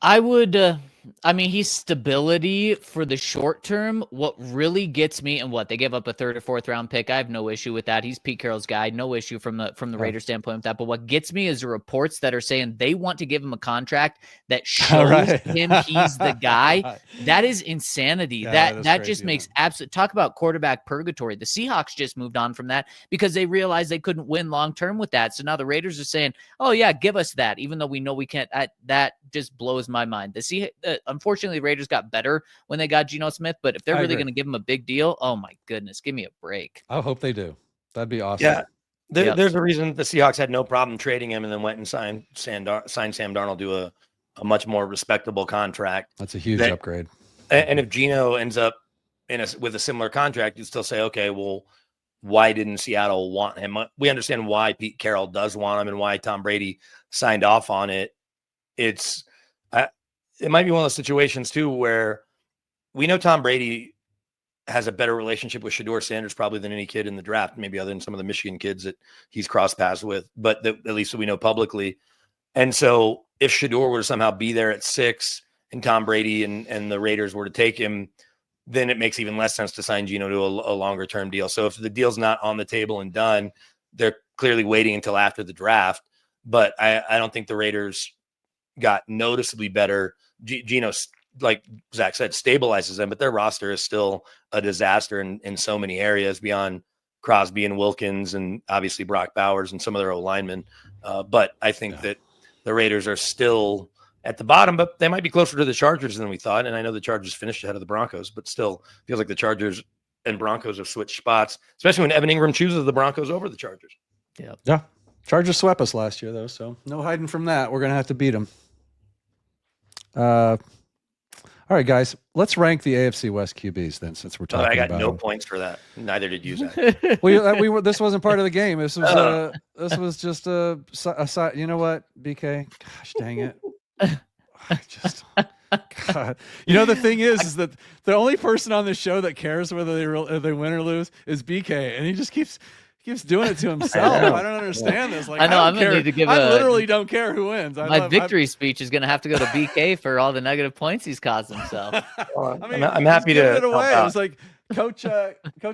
I would I mean, he's stability for the short term. What really gets me, and what they gave up a 3rd or 4th round pick, I have no issue with that. He's Pete Carroll's guy, no issue from the Raiders standpoint with that. But what gets me is the reports that are saying they want to give him a contract that shows him he's the guy. That is insanity. Yeah, that just makes absolute talk about quarterback purgatory. The Seahawks just moved on from that because they realized they couldn't win long term with that. So now the Raiders are saying, "Oh yeah, give us that," even though we know we can't. That just blows my mind. Unfortunately, the Raiders got better when they got Geno Smith, but if they're really going to give him a big deal, oh my goodness, give me a break. I hope they do. That'd be awesome. Yeah, there's a reason the Seahawks had no problem trading him and then went and signed Sam Darnold to a much more respectable contract. That's a huge upgrade. And if Geno ends up with a similar contract, you'd still say, okay, well, why didn't Seattle want him? We understand why Pete Carroll does want him and why Tom Brady signed off on it. It might be one of those situations too where we know Tom Brady has a better relationship with Shedeur Sanders probably than any kid in the draft, maybe other than some of the Michigan kids that he's crossed paths with, but at least we know publicly. And so if Shedeur were to somehow be there at 6 and Tom Brady and the Raiders were to take him, then it makes even less sense to sign Geno to a longer term deal. So if the deal's not on the table and done, they're clearly waiting until after the draft. But I don't think the Raiders got noticeably better. Geno, like Zach said, stabilizes them, but their roster is still a disaster in so many areas beyond Crosby and Wilkins and obviously Brock Bowers and some of their O-linemen. But I think that the Raiders are still at the bottom, but they might be closer to the Chargers than we thought. And I know the Chargers finished ahead of the Broncos, but still feels like the Chargers and Broncos have switched spots, especially when Evan Ingram chooses the Broncos over the Chargers. Yeah. Chargers swept us last year, though, so no hiding from that. We're going to have to beat them. All right, guys, let's rank the AFC West QBs then, since we're talking about I got no them. points for that. Neither did you, Zach. This wasn't part of the game. This was just a you know what, BK? Gosh, dang it. God. You know, the thing is that the only person on the show that cares whether they win or lose is BK, and he just keeps doing it to himself. I don't understand this. Like, I know. I'm gonna need to give. I literally don't care who wins. My victory speech is going to have to go to BK for all the negative points he's caused himself. I mean, I'm happy to give it away. It was like Coach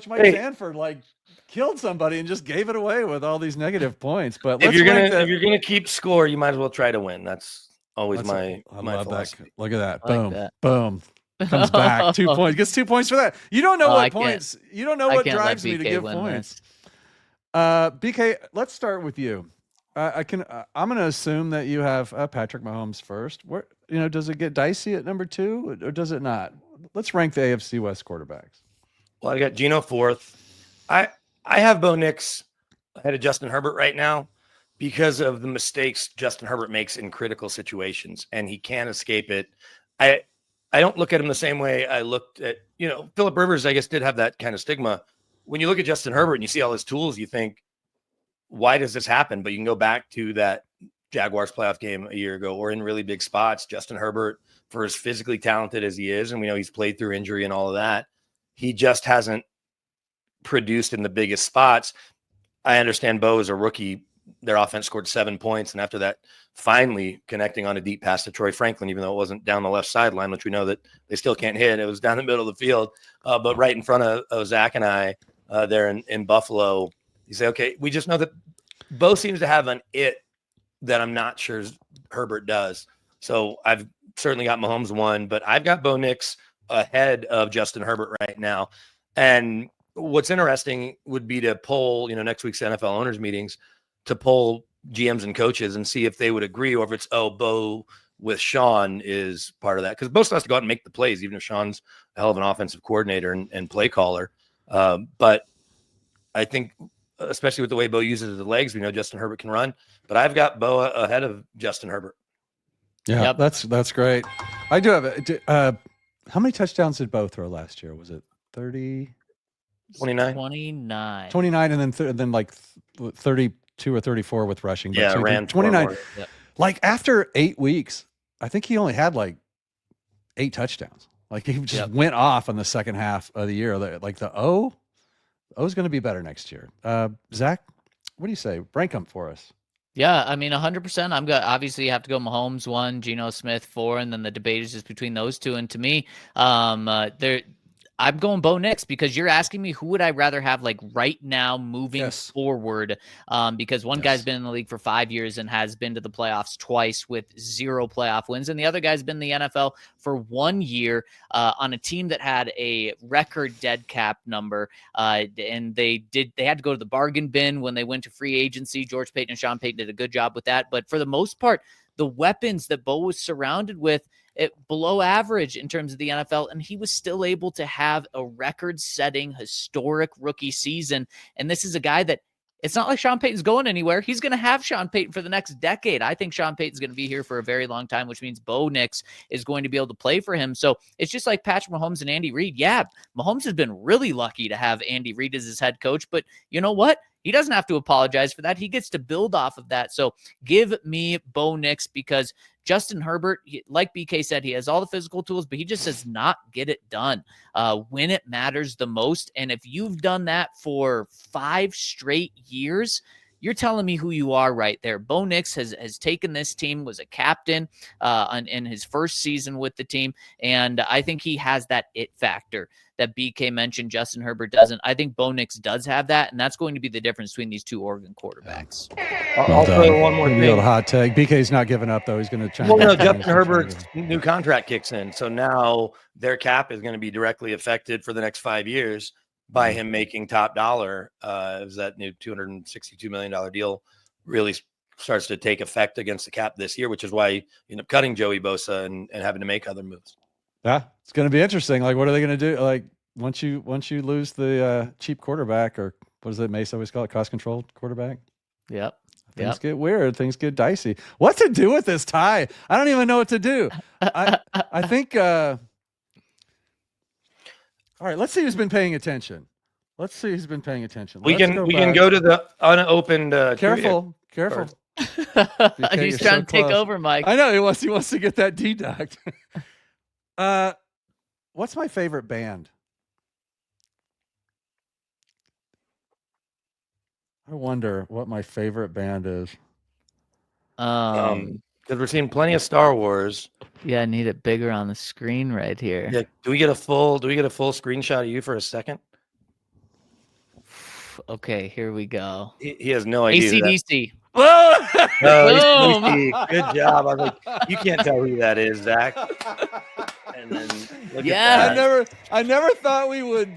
Mike Sanford killed somebody and just gave it away with all these negative points. But if you're gonna keep score, you might as well try to win. That's always my philosophy. Look at that. Boom. Boom. Comes back 2 points. Gets 2 points for that. You don't know what points. You don't know what drives me to give points. BK, let's start with you. I'm going to assume that you have Patrick Mahomes first. Where, does it get dicey at number 2 or does it not? Let's rank the AFC West quarterbacks. Well, I got Geno 4th. I have Bo Nix ahead of Justin Herbert right now because of the mistakes Justin Herbert makes in critical situations, and he can't escape it. I don't look at him the same way I looked at, Phillip Rivers, I guess, did have that kind of stigma. When you look at Justin Herbert and you see all his tools, you think, why does this happen? But you can go back to that Jaguars playoff game a year ago or in really big spots. Justin Herbert, for as physically talented as he is, and we know he's played through injury and all of that, he just hasn't produced in the biggest spots. I understand Bo is a rookie. Their offense scored 7 points. And after that, finally connecting on a deep pass to Troy Franklin, even though it wasn't down the left sideline, which we know that they still can't hit. It was down the middle of the field, but right in front of Zach and I there in Buffalo. You say, okay, we just know that Bo seems to have an it that I'm not sure Herbert does. So I've certainly got Mahomes 1, but I've got Bo Nix ahead of Justin Herbert right now. And what's interesting would be to poll, next week's NFL owners meetings, to poll GMs and coaches and see if they would agree, or if it's, Bo with Sean is part of that. Because Bo still has to go out and make the plays, even if Sean's a hell of an offensive coordinator and play caller. But I think, especially with the way Bo uses his legs, we know Justin Herbert can run. But I've got Bo ahead of Justin Herbert. Yeah, that's great. I do have it. How many touchdowns did Bo throw last year? Was it 30? 29. 29, and then like 32 or 34 with rushing. Yeah, so ran 29. Like after 8 weeks, I think he only had like 8 touchdowns. Like he just went off in the second half of the year. Like the O's going to be better next year. Zach, what do you say? Rank them for us. Yeah, I mean, 100%. Obviously you have to go Mahomes 1, Geno Smith 4, and then the debate is just between those two. And to me, I'm going Bo Nix because you're asking me who would I rather have like right now moving forward. Because one guy's been in the league for 5 years and has been to the playoffs twice with 0 playoff wins, and the other guy's been in the NFL for 1 year on a team that had a record dead cap number. And they had to go to the bargain bin when they went to free agency. George Payton and Sean Payton did a good job with that. But for the most part, the weapons that Bo was surrounded with, below average in terms of the NFL, and he was still able to have a record-setting, historic rookie season. And this is a guy that it's not like Sean Payton's going anywhere. He's going to have Sean Payton for the next decade. I think Sean Payton's going to be here for a very long time, which means Bo Nix is going to be able to play for him. So it's just like Patrick Mahomes and Andy Reid. Yeah, Mahomes has been really lucky to have Andy Reid as his head coach, but you know what? He doesn't have to apologize for that. He gets to build off of that. So give me Bo Nix because Justin Herbert, like BK said, he has all the physical tools, but he just does not get it done when it matters the most. And if you've done that for 5 straight years, you're telling me who you are right there. Bo Nix has taken this team, was a captain in his first season with the team, and I think he has that it factor that BK mentioned. Justin Herbert doesn't. I think Bo Nix does have that, and that's going to be the difference between these two Oregon quarterbacks. I'll throw one more thing. Hot take. BK's not giving up, though. He's going to try. Well, no, Justin Herbert's new contract kicks in, so now their cap is going to be directly affected for the next 5 years by him making top dollar. As that new $262 million deal really starts to take effect against the cap this year, which is why you end up cutting Joey Bosa and having to make other moves. Yeah, it's going to be interesting. Like, what are they going to do? Like, once you lose the cheap quarterback, or what does it Mace always call it, cost controlled quarterback? Yep. Things get weird. Things get dicey. What to do with this tie? I don't even know what to do. I think. All right, let's see who's been paying attention. We can go to the unopened. Careful. He's trying to take over, Mike. I know he wants to get that deduct. What's my favorite band? I wonder what my favorite band is. Because we're seeing plenty of Star Wars. Yeah, I need it bigger on the screen right here. Yeah, do we get a full screenshot of you for a second? Okay, here we go. He has no idea. AC/DC. Boom! Good job. I was like, you can't tell who that is, Zach. And then look at that. I never thought we would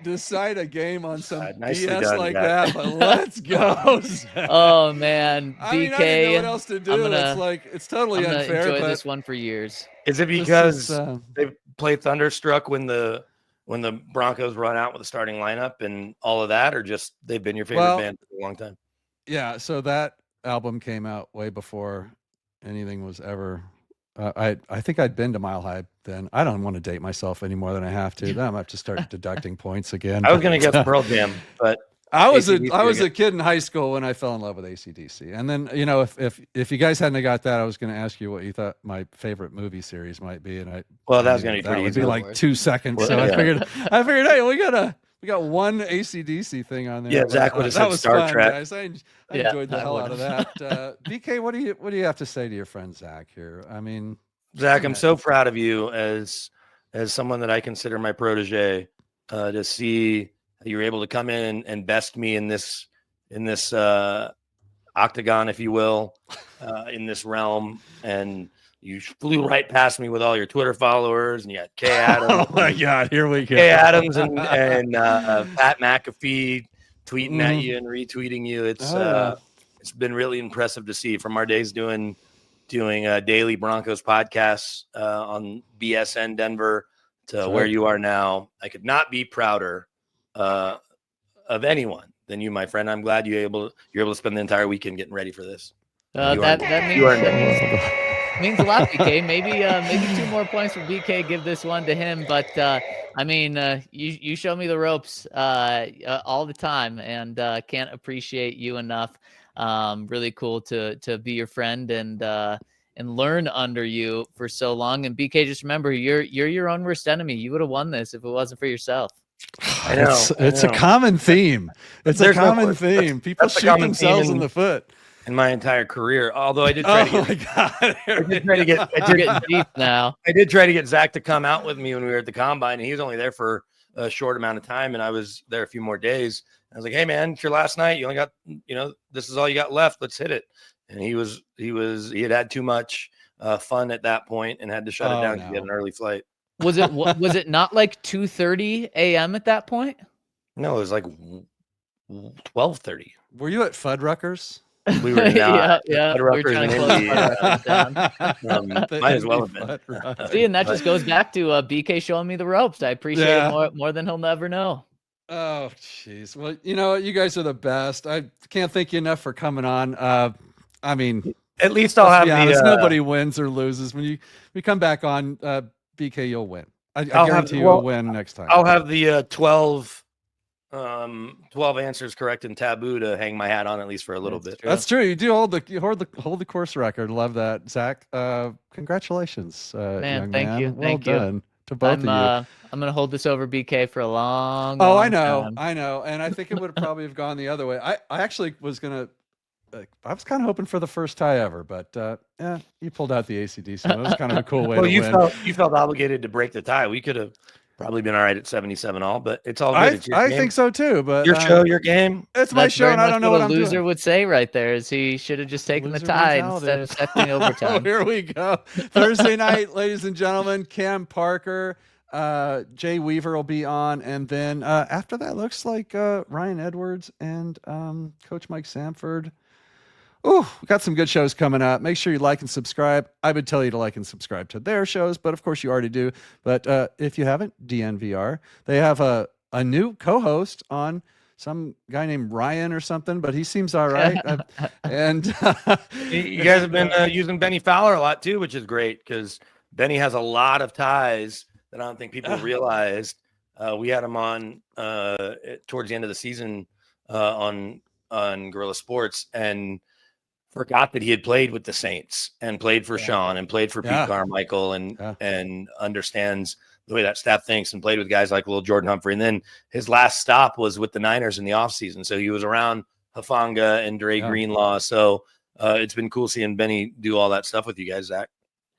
decide a game on some nicely BS done, like Zach. that, but let's go. Zach. Oh man, BK. I mean, I didn't know what else to do. It's totally unfair. Enjoy this one for years. Is it because they played Thunderstruck when the Broncos run out with the starting lineup and all of that, or just they've been your favorite band for a long time? Yeah, so that album came out way before anything was ever. I think I'd been to Mile High then. I don't want to date myself any more than I have to. Then I'm gonna have to start deducting points again. I was going to guess Pearl Jam, but I was a kid in high school when I fell in love with AC/DC. And then, if you guys hadn't got that, I was going to ask you what you thought my favorite movie series might be. And that was going to be pretty easy. Would be like 2 seconds. So I figured, hey, we got one AC/DC thing on there. Yeah, Zach would have said Star Trek. Guys. I enjoyed the hell out of that. BK, what do you have to say to your friend Zach here? I mean, Zach, I'm so proud of you as someone that I consider my protege. To see you were able to come in and best me in this octagon, if you will, in this realm, and you flew right past me with all your Twitter followers, and you had Kay Adams. Oh my God, here we go. Kay Adams and Pat McAfee tweeting at you and retweeting you. It's been really impressive to see from our days doing daily Broncos podcasts on BSN Denver to where you are now. I could not be prouder of anyone than you, my friend. I'm glad you're able to spend the entire weekend getting ready for this. Means a lot, BK. Maybe 2 more points for BK. Give this one to him. But you show me the ropes all the time, and can't appreciate you enough. Really cool to be your friend and learn under you for so long. And BK, just remember, you're your own worst enemy. You would have won this if it wasn't for yourself. I know. It's a common theme. It's a common theme. People shoot themselves in the foot. in my entire career. Although I did try to get, getting deep now. I did try to get Zach to come out with me when we were at the combine, and he was only there for a short amount of time, and I was there a few more days. I was like, "Hey, man, it's your last night. You only got, this is all you got left. Let's hit it." And he had too much fun at that point and had to shut it down to get an early flight. Was it not like 2:30 a.m. at that point? No, it was like 12:30. Were you at Fuddruckers? We were not. yeah. Might as well have been. See, and that just goes back to BK showing me the ropes. I appreciate it more than he'll never know. Oh, jeez. Well, you guys are the best. I can't thank you enough for coming on. I mean, at least I'll have nobody wins or loses. When we come back on, BK, you'll win. I guarantee you'll win next time. I'll have the 12 answers correct in Taboo to hang my hat on, at least for a little bit. That's true. You do hold the course record. Love that, Zach. Congratulations, young thank you. Well done to both of you. I'm gonna hold this over BK for a long. I know, and I think it would probably have gone the other way. I actually was gonna. I was kind of hoping for the first tie ever, but you pulled out the ACDC. It was kind of a cool way to win. You felt obligated to break the tie. We could have probably been all right at 77 all, but it's all good. I think so too. But your show, your game. It's my show, and I don't know what a loser would say right there. Is he should have just taken the tie instead of stepping overtime. Here we go. Thursday night, ladies and gentlemen. Cam Parker, Jay Weaver will be on, and then after that, looks like Ryan Edwards and Coach Mike Samford. Oh, we got some good shows coming up. Make sure you like and subscribe. I would tell you to like and subscribe to their shows, but of course you already do. But if you haven't, DNVR, they have a new co-host on, some guy named Ryan or something, but he seems all right. And you guys have been using Benny Fowler a lot too, which is great because Benny has a lot of ties that I don't think people realized. We had him on towards the end of the season on Guerrilla Sports, and forgot that he had played with the Saints and played for Sean and played for Pete Carmichael and understands the way that staff thinks and played with guys like little Jordan Humphrey. And then his last stop was with the Niners in the offseason. So he was around Hufanga and Dre Greenlaw. So it's been cool seeing Benny do all that stuff with you guys, Zach.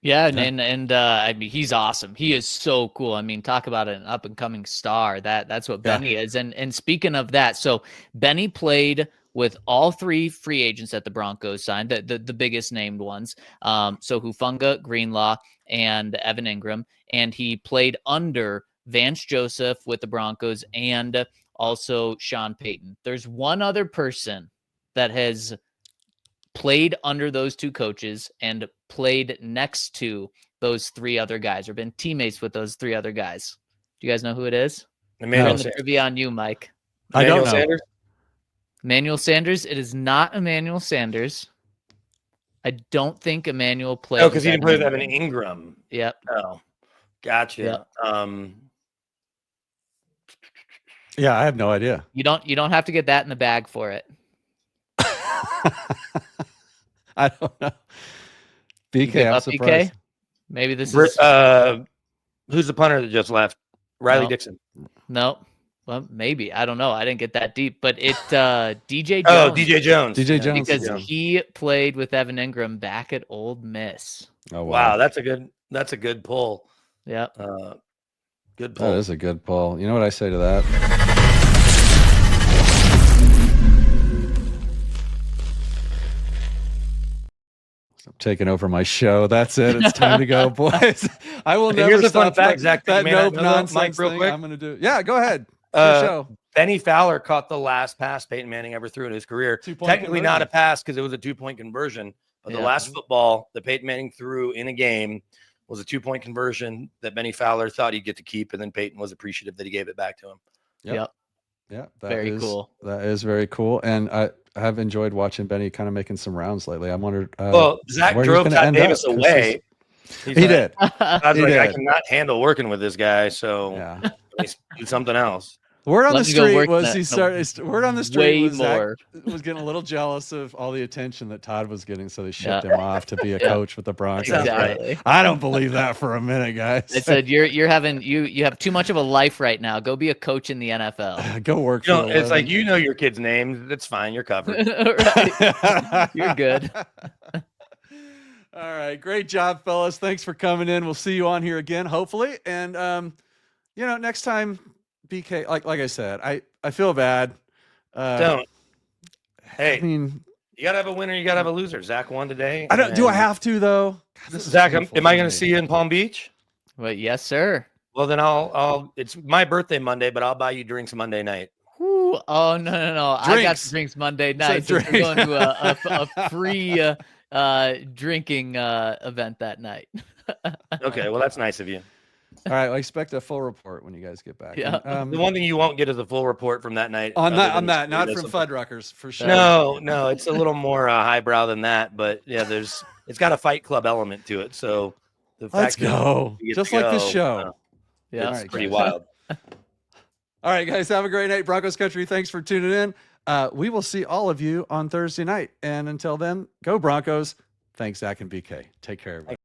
Yeah, and I mean, he's awesome. He is so cool. I mean, talk about an up and coming star. That's what Benny is. And speaking of that, so Benny played with all three free agents that the Broncos signed, the biggest named ones. So Hufanga, Greenlaw, and Evan Ingram. And he played under Vance Joseph with the Broncos and also Sean Payton. There's one other person that has played under those two coaches and played next to those three other guys or been teammates with those three other guys. Do you guys know who it is? Emmanuel Sanders. Trivia on you, Mike. I don't know. Sanders? Emmanuel Sanders. It is not Emmanuel Sanders. I don't think Emmanuel played. Oh, because he didn't play with Evan Ingram. Yep. Oh, gotcha. Yep. Yeah, I have no idea. You don't have to get that in the bag for it. I don't know. BK, I'm surprised. BK? Maybe this is who's the punter that just left? Riley Dixon. No. Well, maybe. I don't know. I didn't get that deep, but it DJ Jones. Oh, DJ Jones. DJ Jones. Because he played with Evan Ingram back at Ole Miss. Oh wow, that's a good pull. Yeah. Good pull. That is a good pull. You know what I say to that? I'm taking over my show. That's it. It's time to go, boys. I will never Here's a stop fun fact, Zach, that nope nonsense Mike, real thing quick. I'm going to do. Yeah, go ahead. Show. Benny Fowler caught the last pass Peyton Manning ever threw in his career. Technically not a pass because it was a 2-point conversion. But the last football that Peyton Manning threw in a game was a 2-point conversion that Benny Fowler thought he'd get to keep, and then Peyton was appreciative that he gave it back to him. Yep. Yeah, very cool. That is very cool, and I have enjoyed watching Benny kind of making some rounds lately. I wondered. Well, Zach drove Todd Davis away. He did. I was like, I cannot handle working with this guy, so let's do something else. Word on the street was word on the street was more. Zach was getting a little jealous of all the attention that Todd was getting, so they shipped him off to be a coach with the Broncos. Exactly. I don't believe that for a minute, guys. They said you have too much of a life right now. Go be a coach in the NFL. Go work. It's like your kid's name. That's fine. You're covered. Right. You're good. All right, great job, fellas. Thanks for coming in. We'll see you on here again, hopefully. And next time, BK, like I said, I feel bad. Don't. Hey, I mean, you gotta have a winner. You gotta have a loser. Zach won today. I don't. Do I have to though? God, Zach, am I going to see you in Palm Beach? Well, yes, sir. Well, then I'll. It's my birthday Monday, but I'll buy you drinks Monday night. Ooh, oh no! Drinks. I got drinks Monday night. So we're going to a free drinking event that night. Okay, well that's nice of you. All right, I expect a full report when you guys get back. Yeah. The one thing you won't get is a full report from that night. On that, not from Fuddruckers for sure. No, it's a little more highbrow than that. But yeah, it's got a Fight Club element to it. So the fact let's go, just like this show. Yeah, it's pretty wild. All right, guys, have a great night, Broncos Country. Thanks for tuning in. We will see all of you on Thursday night, and until then, go Broncos. Thanks, Zach and BK. Take care, everybody.